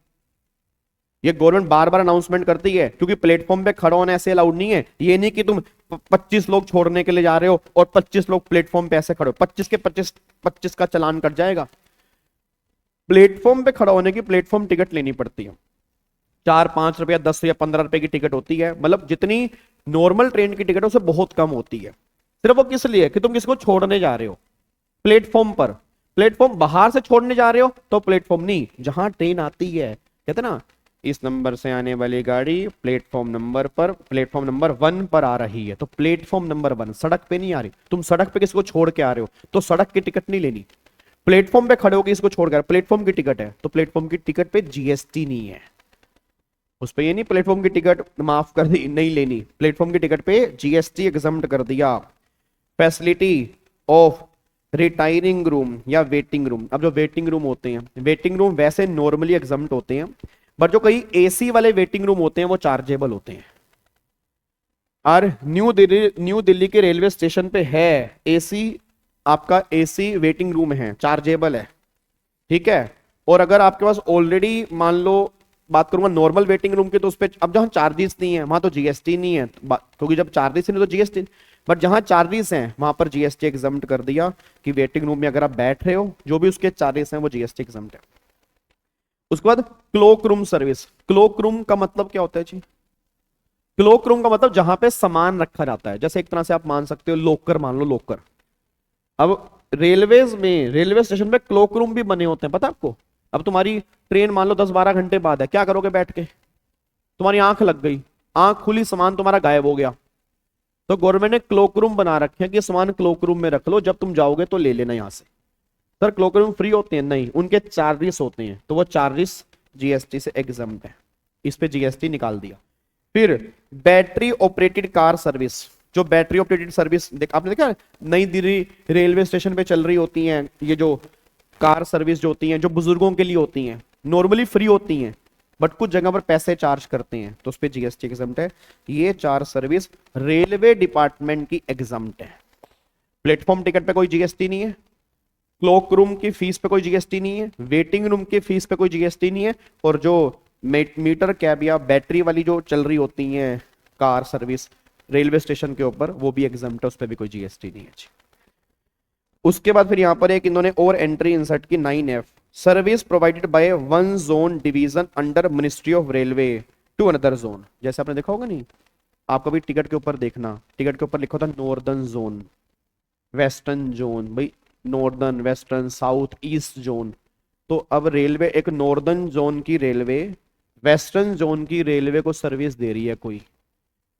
ये गवर्नमेंट बार बार अनाउंसमेंट करती है, क्योंकि प्लेटफॉर्म पे खड़ा होना ऐसे अलाउड नहीं है। ये नहीं कि तुम 25 लोग छोड़ने के लिए जा रहे हो और 25 लोग प्लेटफॉर्म पे ऐसे खड़े हो, 25 के 25 का चालान कट जाएगा। प्लेटफॉर्म पे खड़ा होने की प्लेटफॉर्म टिकट लेनी पड़ती है, 4-5 रुपया, 10 या 15 रुपए की टिकट होती है, मतलब जितनी नॉर्मल ट्रेन की टिकट है उससे बहुत कम होती है। सिर्फ वो किस लिए कि तुम किसको छोड़ने जा रहे हो प्लेटफॉर्म पर। प्लेटफॉर्म बाहर से छोड़ने जा रहे हो तो प्लेटफॉर्म नहीं, जहां ट्रेन आती है, कहते ना इस नंबर से आने वाली गाड़ी प्लेटफॉर्म नंबर 1 पर आ रही है, तो प्लेटफॉर्म नंबर 1, सड़क पे नहीं आ रही। तुम सड़क पे किसको छोड़ के आ रहे हो तो सड़क की टिकट नहीं लेनी, प्लेटफॉर्म पे खड़े होकर इसको छोड़ कर, प्लेटफॉर्म की टिकट है तो प्लेटफॉर्म की टिकट पे जीएसटी नहीं है, उस पे ये नहीं प्लेटफॉर्म की टिकट माफ कर दी नहीं लेनी, प्लेटफॉर्म की टिकट पे जीएसटी एग्जम्प्ट कर दिया। फैसिलिटी ऑफ रिटायरिंग रूम या वेटिंग रूम, अब जो वेटिंग रूम होते हैं, वेटिंग रूम वैसे नॉर्मली एग्जम्प्ट होते हैं, बट जो कई एसी वाले वेटिंग रूम होते हैं वो चार्जेबल होते हैं। और न्यू दिल्ली के रेलवे स्टेशन पे है एसी, आपका एसी वेटिंग रूम है, चार्जेबल है, ठीक है। और अगर आपके पास ऑलरेडी मान लो, बात करूंगा नॉर्मल वेटिंग रूम की, तो उस पर अब जहां चार्जेस नहीं है वहां तो जीएसटी नहीं है, क्योंकि जब चार्जेस नहीं तो जीएसटी, बट जहां चार्जेस हैं वहां पर जीएसटी एग्जम्प्ट कर दिया कि वेटिंग रूम में अगर आप बैठ रहे हो जो भी उसके चार्जेस हैं वो जीएसटी एग्जम्प्ट है। उसके बाद cloak room service. Cloak room का मतलब क्या होता है जी? क्लोक रूम का मतलब जहां पे सामान रखा जाता है, जैसे एक तरह से आप मान सकते हो लॉकर, मान लो लॉकर। अब रेलवेज में, रेलवे स्टेशन पे क्लोक रूम भी बने होते हैं, पता आपको? अब तुम्हारी ट्रेन मान लो 10-12 घंटे बाद है, क्या करोगे बैठ के? तुम्हारी आंख लग गई, आंख खुली, सामान तुम्हारा गायब हो गया, तो गवर्नमेंट ने क्लोक रूम बना रखे हैं कि सामान क्लोक रूम में रख लो, जब तुम जाओगे तो ले लेना यहां से। सर क्लोक रूम फ्री होते हैं? नहीं, उनके चार्जेस होते हैं, तो वो चार्जेस जीएसटी से एग्जम्प्ट है, इस पे जीएसटी निकाल दिया। फिर बैटरी ऑपरेटेड कार सर्विस, जो बैटरी ऑपरेटेड सर्विस आपने देखा नई दिल्ली रेलवे स्टेशन पे चल रही होती हैं, ये जो कार सर्विस जो होती हैं, जो बुजुर्गों के लिए होती हैं, नॉर्मली फ्री होती हैं, बट कुछ जगह पर पैसे चार्ज करते हैं, तो उस पर जीएसटी एग्जम्प्ट है। ये 4 सर्विस रेलवे डिपार्टमेंट की एग्जम्प्ट है। प्लेटफॉर्म टिकट पे कोई जीएसटी नहीं है, क्लॉक रूम की फीस पे कोई जीएसटी नहीं है, वेटिंग रूम की फीस पे कोई जीएसटी नहीं है, और जो मीटर कैब या बैटरी वाली जो चल रही होती है कार सर्विस रेलवे स्टेशन के ऊपर, वो भी एग्जम्प्ट है, उस पर भी कोई जीएसटी नहीं है जी। उसके बाद फिर यहां पर एक इन्होंने और एंट्री इंसर्ट की 9F, service provided by one zone division under ministry of railway to another zone. जैसे आपने देखा होगा नहीं, आपको भी टिकट के ऊपर देखना, टिकट के ऊपर लिखा होता नॉर्दर्न जोन, वेस्टर्न जोन, भाई northern, western, south, east zone. तो अब रेलवे एक नॉर्दर्न जोन की रेलवे वेस्टर्न जोन की रेलवे को सर्विस दे रही है कोई,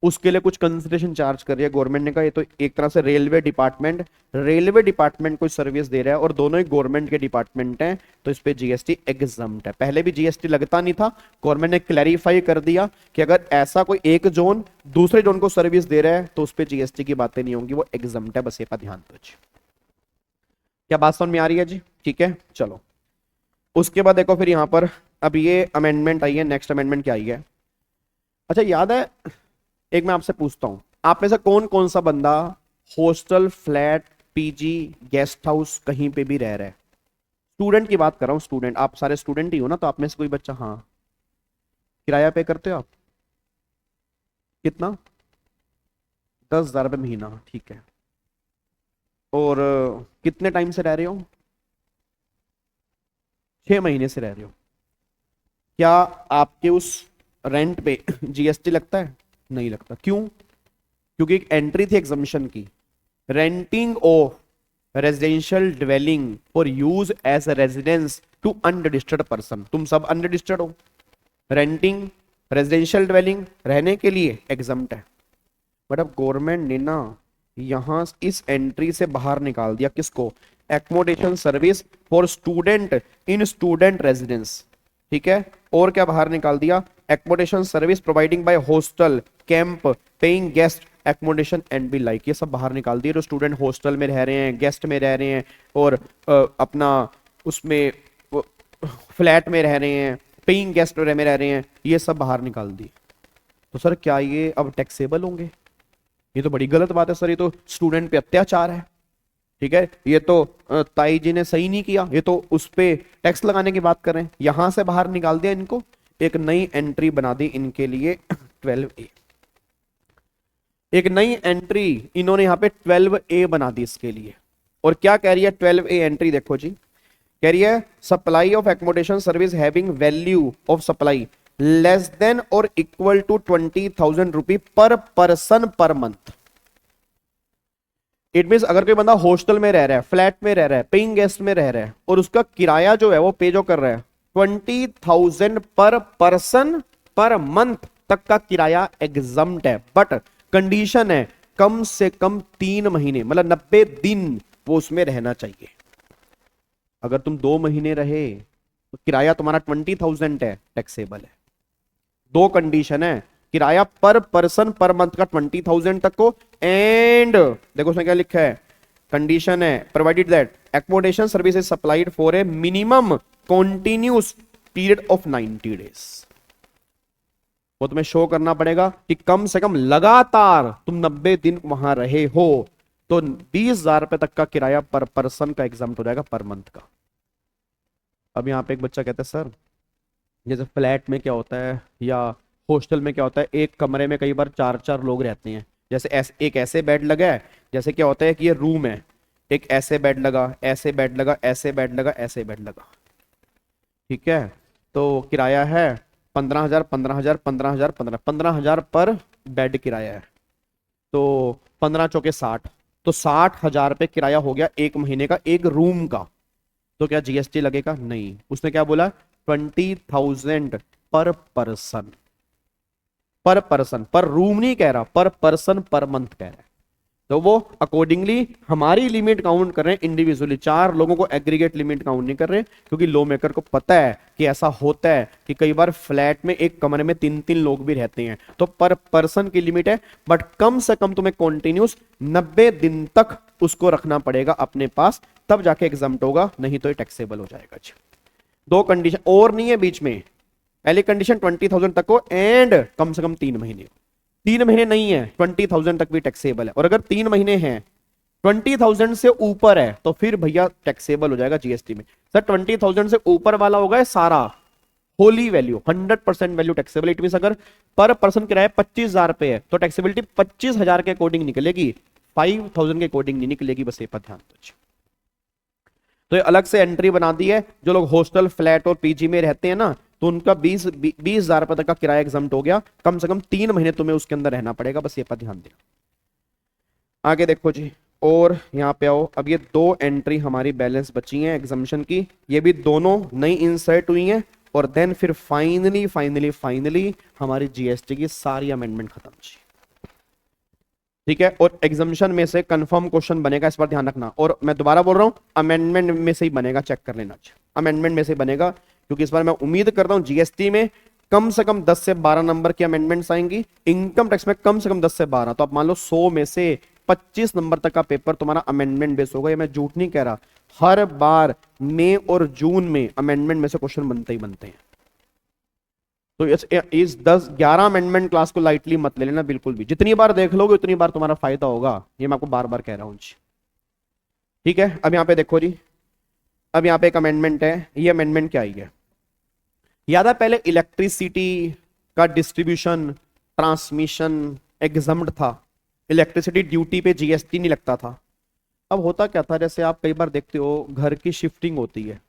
उसके लिए कुछ कंसिडरेशन चार्ज कर रही है गवर्नमेंट ने कहा, ये तो एक तरह से रेलवे डिपार्टमेंट कोई सर्विस दे रहा है और दोनों ही गवर्नमेंट के डिपार्टमेंट हैं, तो इस पे जीएसटी एग्जम्प्ट है। पहले भी जीएसटी लगता नहीं था, गवर्नमेंट ने क्लैरिफाई कर दिया कि अगर ऐसा कोई एक जोन दूसरे जोन को सर्विस दे रहा है तो उस पर जीएसटी की बातें नहीं होंगी, वो एग्जम्प्ट है, बस ये पर ध्यान दो जी। क्या बात समझ में आ रही है जी? ठीक है, चलो उसके बाद देखो फिर यहां पर अब ये अमेंडमेंट आई है, नेक्स्ट अमेंडमेंट क्या आई है? अच्छा याद है, एक मैं आपसे पूछता हूं, आप में से कौन कौन सा बंदा hostel, flat, PG, guest house कहीं पे भी रह रहा है? स्टूडेंट की बात कर रहा हूं, स्टूडेंट, आप सारे स्टूडेंट ही हो ना, तो आप में से कोई बच्चा, हाँ किराया पे करते हो आप? कितना? 10,000 रुपये महीना, ठीक है। और कितने टाइम से रह रहे हो? 6 महीने से रह रहे हो। क्या आपके उस रेंट पे जीएसटी लगता है? नहीं लगता। क्यों? क्योंकि एक एंट्री थी एग्जम्पशन की, renting of residential dwelling for use as residence to unregistered person. तुम सब अनरजिस्टर्ड हो, रेंटिंग रेजिडेंशियल ड्वेलिंग रहने के लिए एग्जम्प्ट है, बट अब गवर्नमेंट ने ना यहां इस एंट्री से बाहर निकाल दिया किसको? Accommodation service for student in student residence, ठीक है। और क्या बाहर निकाल दिया? Accommodation service providing by hostel, camp, paying guest accommodation and be like, ये सब बाहर निकाल दिए। जो स्टूडेंट हॉस्टल में रह रहे हैं, गेस्ट में रह रहे हैं, और अपना उसमें फ्लैट में रह रहे हैं, पेइंग गेस्ट में रह रहे हैं, ये सब बाहर निकाल दिए। तो सर क्या ये अब टैक्सेबल होंगे? ये तो बड़ी गलत बात है सर, ये तो स्टूडेंट पे अत्याचार है, ठीक है। ये तो ताई जी ने सही नहीं किया, ये तो उस पे टैक्स लगाने की बात कर रहे हैं, यहां से बाहर निकाल दिया इनको। एक नई एंट्री बना दी इनके लिए 12A, एक नई एंट्री इन्होंने यहां पे 12A बना दी इसके लिए। और क्या कह रही है 12A एंट्री? देखो जी, कह रही है supply of accommodation service having value of supply less than और इक्वल टू 20,000 रुपी पर person per month. It mean अगर कोई बंदा हॉस्टल में रह रहा है, फ्लैट में रह रहा है, पेइंग गेस्ट में रह रहा है, और उसका किराया जो है वो पे जो कर रहा है 20,000 पर पर्सन पर मंथ तक का किराया एग्जम्प्ट है, बट कंडीशन है कम से कम 3 महीने, मतलब 90 दिन वो उसमें रहना चाहिए। अगर तुम 2 महीने रहे तो किराया तुम्हारा 20,000 है, टैक्सेबल है। 2 कंडीशन है, किराया पर पर्सन पर मंथ का 20,000 तक को, एंड देखो उसमें क्या लिखा है, कंडीशन है provided that accommodation service is supplied for a minimum continuous period of 90 days. वो तुम्हें शो करना पड़ेगा कि कम से कम लगातार तुम 90 दिन वहां रहे हो, तो 20,000 रुपए तक का किराया पर पर्सन का एग्जाम्प्ट हो जाएगा पर मंथ का। अब यहां पे एक बच्चा कहता है सर जैसे फ्लैट में क्या होता है या हॉस्टल में क्या होता है, एक कमरे में कई बार 4-4 लोग रहते हैं, जैसे एक ऐसे बेड लगा है, जैसे क्या होता है कि ये रूम है, एक ऐसे बेड लगा, ऐसे बेड लगा, ऐसे बेड लगा, ऐसे बेड लगा, ठीक है। तो किराया है 15,000 15,000 15,000 15,000 पर बेड किराया है, तो 15 चौके 60, तो 60,000 रुपये किराया हो गया एक महीने का एक रूम का। तो क्या जीएसटी लगेगा? नहीं। उसने क्या बोला? 20,000 पर पर्सन, पर पर्सन, पर रूम नहीं कह रहा, पर पर्सन पर मंथ कह रहा है। तो वो अकॉर्डिंगली हमारी लिमिट काउंट कर रहे हैं इंडिविजुअली, 4 लोगों को एग्रीगेट लिमिट काउंट नहीं कर रहे, क्योंकि लॉ मेकर को पता है कि ऐसा होता है कि कई बार फ्लैट में एक कमरे में 3-3 लोग भी रहते हैं, तो पर पर्सन की लिमिट है, बट कम से कम तुम्हें कॉन्टिन्यूस 90 दिन तक उसको रखना पड़ेगा अपने पास, तब जाके एग्जम्प्ट होगा, नहीं तो ये टैक्सेबल हो जाएगा। 2 कंडीशन और नहीं है बीच में, पहली कंडीशन 20,000 तक को, एंड कम से कम 3 महीने। 3 महीने नहीं है 20,000 तक भी टैक्सेबल है, और अगर 3 महीने हैं 20,000 से ऊपर है तो फिर भैया टैक्सेबल हो जाएगा जीएसटी में। सर 20,000 से ऊपर वाला होगा सारा Holi value 100% value taxable. It mean अगर पर पर्सन किराया 25,000 पे है तो टैक्सेबिलिटी 25,000 के अकॉर्डिंग निकलेगी, 5,000 के अकॉर्डिंग नहीं निकलेगी, बस ये पर ध्यान दीजिए। तो ये अलग से एंट्री बना दी है। जो लोग हॉस्टल फ्लैट और पीजी में रहते हैं ना तो उनका 20,000 रुपए तक का किराया एग्जम्प्ट हो गया। कम से कम 3 महीने तुम्हें उसके अंदर रहना पड़ेगा, बस ये पर ध्यान देना। आगे देखो जी, और यहाँ पे आओ। अब ये 2 एंट्री हमारी बैलेंस बची हैं एग्जामिशन की, ये भी दोनों नई इंसर्ट हुई हैं। और देन फिर फाइनली हमारी जीएसटी की सारी अमेंडमेंट खत्म जी। ठीक है, और एग्जामिशन में से कंफर्म क्वेश्चन बनेगा, इस पर ध्यान रखना। और मैं दोबारा बोल रहा हूं, अमेंडमेंट में से ही बनेगा, चेक कर लेना। अमेंडमेंट में से ही बनेगा, क्योंकि इस बार मैं उम्मीद करता हूं जीएसटी में कम से कम 10 से 12 नंबर की अमेंडमेंट्स आएंगी, इनकम टैक्स में कम से कम 10 से 12। तो आप मान लो 100 में से 25 नंबर तक का पेपर तुम्हारा अमेंडमेंट बेस होगा। ये मैं झूठ नहीं कह रहा, हर बार मई और जून में अमेंडमेंट में से क्वेश्चन बनते ही बनते हैं। तो इस 10-11 अमेंडमेंट क्लास को लाइटली मत ले लेना बिल्कुल भी। जितनी बार देख लोगे उतनी बार तुम्हारा फायदा होगा, ये मैं आपको बार बार कह रहा हूं जी। ठीक है, अब यहां पे देखो जी, अब यहां पे एक अमेंडमेंट है। ये अमेंडमेंट क्या आई है, याद है पहले इलेक्ट्रिसिटी का डिस्ट्रीब्यूशन ट्रांसमिशन एग्जम्प्ट था, इलेक्ट्रिसिटी ड्यूटी पे जीएसटी नहीं लगता था। अब होता क्या था, जैसे आप कई बार देखते हो घर की शिफ्टिंग होती है,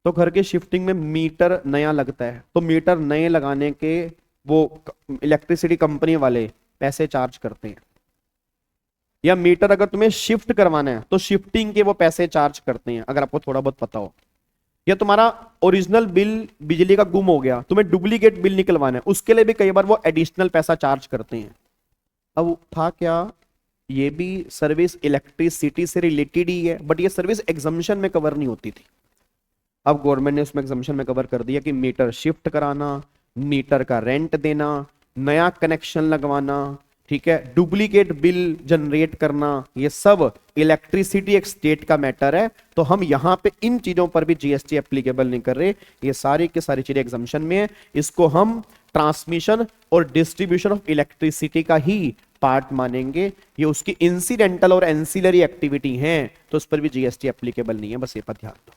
तो घर की शिफ्टिंग में मीटर नया लगता है, तो मीटर नए लगाने के वो इलेक्ट्रिसिटी कंपनी वाले पैसे चार्ज करते हैं। या मीटर अगर तुम्हें शिफ्ट करवाना है तो शिफ्टिंग के वो पैसे चार्ज करते हैं, अगर आपको थोड़ा बहुत पता हो। या तुम्हारा ओरिजिनल बिल बिजली का गुम हो गया, तुम्हें डुप्लीकेट बिल निकलवाना है, उसके लिए भी कई बार वो एडिशनल पैसा चार्ज करते हैं। अब था क्या, ये भी सर्विस इलेक्ट्रिसिटी से रिलेटेड ही है, बट ये सर्विस एग्जम्पशन में कवर नहीं होती थी। अब गवर्नमेंट ने उसमें एग्जम्पशन में कवर कर दिया कि मीटर शिफ्ट कराना, मीटर का रेंट देना, नया कनेक्शन लगवाना, ठीक है, डुप्लीकेट बिल जनरेट करना, ये सब इलेक्ट्रिसिटी एक स्टेट का मैटर है। तो हम यहां पे इन चीजों पर भी जीएसटी एप्लीकेबल नहीं कर रहे, ये सारी की सारी चीजें एग्जम्पशन में है। इसको हम ट्रांसमिशन और डिस्ट्रीब्यूशन ऑफ इलेक्ट्रिसिटी का ही पार्ट मानेंगे, ये उसकी इंसिडेंटल और एंसिलरी एक्टिविटी है, तो उस पर भी जीएसटी एप्लीकेबल नहीं है, बस ये पर ध्यान दो।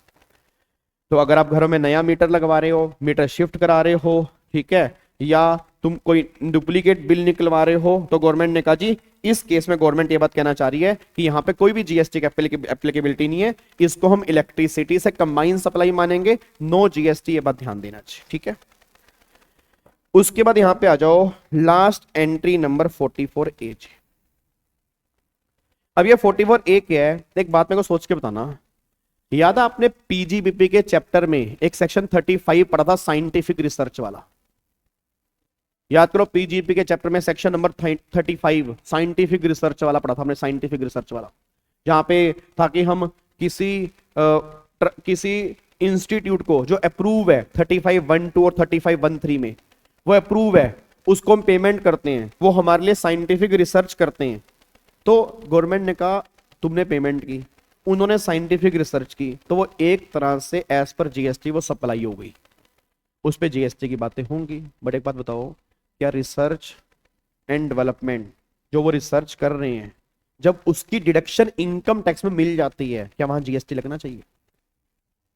तो अगर आप घरों में नया मीटर लगवा रहे हो, मीटर शिफ्ट करा रहे हो, ठीक है, या तुम कोई डुप्लीकेट बिल निकलवा रहे हो, तो गवर्नमेंट ने कहा जी इस केस में गवर्नमेंट ये बात कहना चाह रही है कि यहां पे कोई भी जीएसटी की एप्लीकेबिलिटी नहीं है, इसको हम इलेक्ट्रिसिटी से कंबाइन सप्लाई मानेंगे, नो जीएसटी, ये बात ध्यान देना चाहिए। ठीक है, उसके बाद यहां पे आ जाओ, लास्ट एंट्री नंबर 44A। अब ये 44A क्या है, एक बात मेरे को सोच के बताना। याद है आपने पीजीबीपी के चैप्टर में एक सेक्शन 35 पढ़ा था, साइंटिफिक रिसर्च वाला। याद करो, पीजीबीपी के चैप्टर में सेक्शन नंबर 35 साइंटिफिक रिसर्च वाला पढ़ा था हमने, साइंटिफिक रिसर्च वाला, जहां पे था कि हम किसी इंस्टीट्यूट को जो अप्रूव है 35(1)(2) और 35(1)(3) में, वो अप्रूव है, उसको हम पेमेंट करते हैं, वो हमारे लिए साइंटिफिक रिसर्च करते हैं। तो गवर्नमेंट ने कहा तुमने पेमेंट की, उन्होंने साइंटिफिक रिसर्च की, तो वो एक तरह से एज पर जीएसटी वो सप्लाई हो गई, उस पे जीएसटी की बातें होंगी। बट एक बात बताओ, क्या रिसर्च एंड डेवलपमेंट जो वो रिसर्च कर रहे हैं, जब उसकी डिडक्शन इनकम टैक्स में मिल जाती है, क्या वहां जीएसटी लगना चाहिए?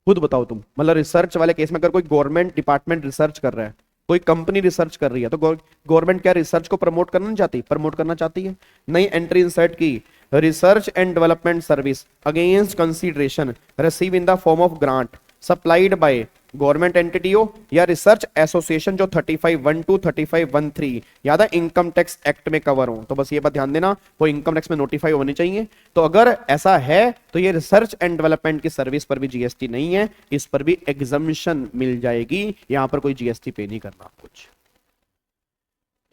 खुद बताओ तुम। मतलब रिसर्च वाले केस में अगर कोई गवर्नमेंट डिपार्टमेंट रिसर्च कर रहा है, कोई कंपनी रिसर्च कर रही है, तो गवर्नमेंट क्या रिसर्च को प्रमोट करना नहीं चाहती? प्रमोट करना चाहती है। नई एंट्री इंसर्ट की, research and development service against consideration receive in the form of grant supplied by government entity हो या रिसर्च एसोसिएशन जो 35(1)(2) 35(1)(3 याद है इनकम टैक्स एक्ट में कवर हो, तो बस ये बात ध्यान देना, वो इनकम टैक्स में नोटिफाई होनी चाहिए। तो अगर ऐसा है तो ये रिसर्च एंड डेवलपमेंट की सर्विस पर भी जीएसटी नहीं है, इस पर भी एग्जम्पशन मिल जाएगी, यहां पर कोई जीएसटी पे नहीं करना कुछ।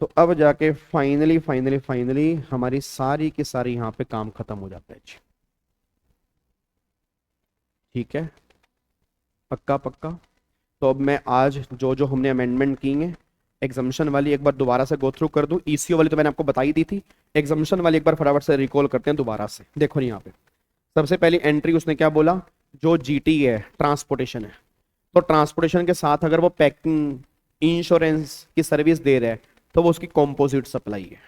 तो अब जाके फाइनली हमारी सारी की सारी यहां पे काम खत्म हो जाता है। ठीक है, पक्का पक्का। तो अब मैं आज जो जो हमने अमेंडमेंट की हैं, एग्जामिशन वाली एक बार दोबारा से गो थ्रू कर दूं। ईसीओ वाली तो मैंने आपको बताई दी थी, एग्जामिशन वाली एक बार फटाफट से रिकॉल करते हैं दोबारा से। देखो यहाँ पे सबसे पहली एंट्री उसने क्या बोला, जो जीटी है ट्रांसपोर्टेशन है, तो ट्रांसपोर्टेशन के साथ अगर वो पैकिंग इंश्योरेंस की सर्विस दे रहा है तो वो उसकी कॉम्पोजिट सप्लाई है।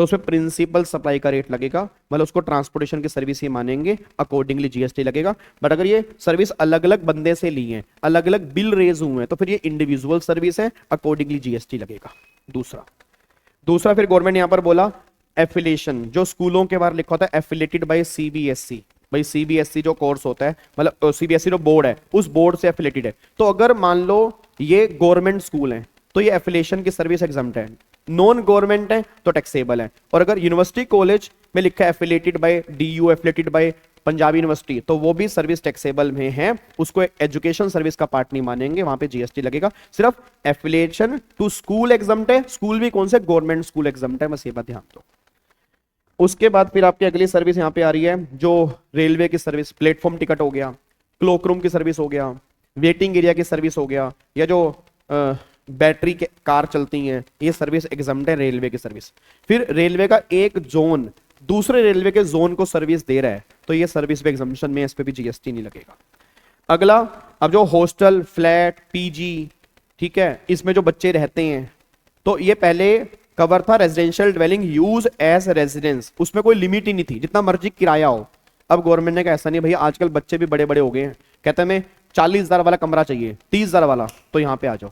तो उसमें प्रिंसिपल सप्लाई का रेट लगेगा, मतलब उसको ट्रांसपोर्टेशन की सर्विस ही मानेंगे, अकॉर्डिंगली जीएसटी लगेगा। बट अगर ये सर्विस अलग अलग बंदे से ली है, अलग अलग बिल रेज हुए हैं, तो फिर ये इंडिविजुअल सर्विस है, अकॉर्डिंगली जीएसटी लगेगा। दूसरा फिर गवर्नमेंट यहां पर बोला एफिलिएशन, जो स्कूलों के बाहर लिखा होता है एफिलेटेड बाय सीबीएसई, भाई सीबीएसई जो कोर्स होता है, मतलब सीबीएसई जो बोर्ड है उस बोर्ड से एफिलेटेड है। तो अगर मान लो ये गवर्नमेंट स्कूल है तो ये एफिलिएशन की सर्विस एग्जम्प्ट है, नॉन गवर्नमेंट है तो टैक्सेबल है। और अगर यूनिवर्सिटी कॉलेज में लिखा है affiliated by DU, affiliated by Punjabi university, तो वो भी सर्विस टैक्सेबल में है, उसको एजुकेशन सर्विस का पार्ट नहीं मानेंगे, वहां पे जीएसटी लगेगा। सिर्फ एफिलिएशन टू स्कूल एग्जम्प्ट है, स्कूल भी कौन से, गवर्नमेंट स्कूल एग्जम्प्ट है, बस ये बात ध्यान दो। उसके बाद फिर आपकी अगली सर्विस यहां पे आ रही है जो रेलवे की सर्विस, प्लेटफॉर्म टिकट हो गया, क्लोक रूम की सर्विस हो गया, वेटिंग एरिया की सर्विस हो गया, या जो बैटरी के कार चलती हैं, ये सर्विस एग्जम्प्ट है रेलवे की सर्विस। फिर रेलवे का एक जोन दूसरे रेलवे के जोन को सर्विस दे रहा है तो ये सर्विस पे एग्जम्पशन में, इस पे भी जीएसटी नहीं लगेगा। अगला, अब जो हॉस्टल, फ्लैट, पीजी, ठीक है, इसमें जो बच्चे रहते हैं, तो ये पहले कवर था residential dwelling use as residence, उसमें कोई लिमिट ही नहीं थी, जितना मर्जी किराया हो। अब गवर्नमेंट ने कहा ऐसा नहीं भैया, आजकल बच्चे भी बड़े बड़े हो गए हैं, कहते हैं मैं 40,000 वाला कमरा चाहिए, 30,000 वाला, तो यहां पे आ जाओ।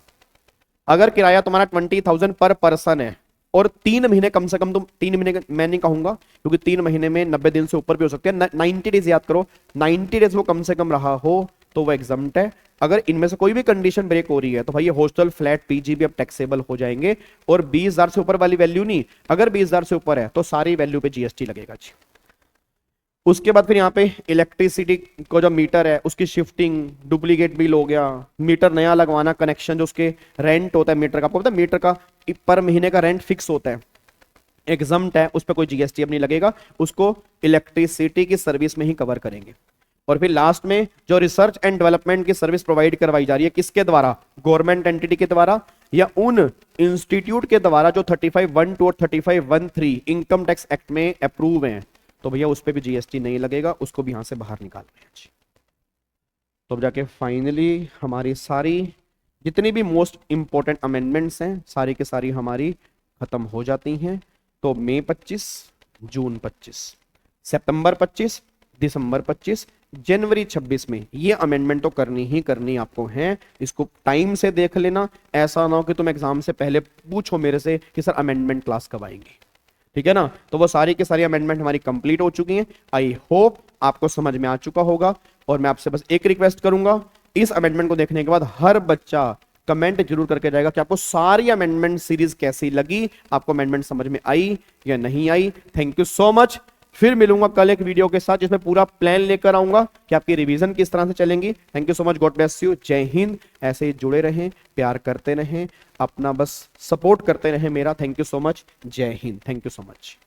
अगर किराया तुम्हारा 20,000 पर पर्सन है और 3 महीने, कम से कम तुम 3 महीने, मैं नहीं कहूंगा क्योंकि 3 महीने में 90 दिन से ऊपर भी हो सकते हैं, 90 डेज याद करो, 90 डेज वो कम से कम रहा हो तो वो एग्जम्प्ट है। अगर इनमें से कोई भी कंडीशन ब्रेक हो रही है तो भाई ये हॉस्टल, फ्लैट, पीजी भी अब टैक्सेबल हो जाएंगे। और 20,000 से ऊपर वाली वैल्यू नहीं, अगर 20,000 से ऊपर है तो सारी वैल्यू पे जीएसटी लगेगा जी। उसके बाद फिर यहाँ पे इलेक्ट्रिसिटी को जो मीटर है उसकी शिफ्टिंग, डुप्लीकेट बिल हो गया, मीटर नया लगवाना, कनेक्शन जो उसके रेंट होता है मीटर का, आपको पता है मीटर का पर महीने का रेंट फिक्स होता है, एग्जम्प्ट है, उस पर कोई जीएसटी अब नहीं लगेगा, उसको इलेक्ट्रिसिटी की सर्विस में ही कवर करेंगे। और फिर लास्ट में जो रिसर्च एंड डेवलपमेंट की सर्विस प्रोवाइड करवाई जा रही है, किसके द्वारा, गवर्नमेंट एंटिटी के द्वारा या उन इंस्टीट्यूट के द्वारा जो 35(1)(2) और 35(1)(3) इनकम टैक्स एक्ट में अप्रूव हैं, तो भैया उस पर भी जीएसटी नहीं लगेगा, उसको भी यहां से बाहर निकाल दें। तो अब जाके फाइनली हमारी सारी जितनी भी मोस्ट इंपॉर्टेंट अमेंडमेंट्स हैं सारी की सारी हमारी खत्म हो जाती हैं। तो मई 25, जून 25, सितंबर 25, दिसंबर 25, जनवरी 26 में ये अमेंडमेंट तो करनी ही करनी आपको है। इसको टाइम से देख लेना, ऐसा ना हो कि तुम एग्जाम से पहले पूछो मेरे से कि सर अमेंडमेंट क्लास कब आएंगी, ठीक है ना। तो वो सारी की सारी अमेंडमेंट हमारी कंप्लीट हो चुकी हैं। आई होप आपको समझ में आ चुका होगा। और मैं आपसे बस एक रिक्वेस्ट करूंगा, इस अमेंडमेंट को देखने के बाद हर बच्चा कमेंट जरूर करके जाएगा कि आपको सारी अमेंडमेंट सीरीज कैसी लगी, आपको अमेंडमेंट समझ में आई या नहीं आई। Thank you so much. फिर मिलूंगा कल एक वीडियो के साथ जिसमें पूरा प्लान लेकर आऊंगा कि आपकी रिवीजन किस तरह से चलेंगी। Thank you so much, God bless you, जय हिंद। ऐसे ही जुड़े रहें, प्यार करते रहें, अपना बस सपोर्ट करते रहें मेरा। थैंक यू सो मच, जय Hind, thank you so much.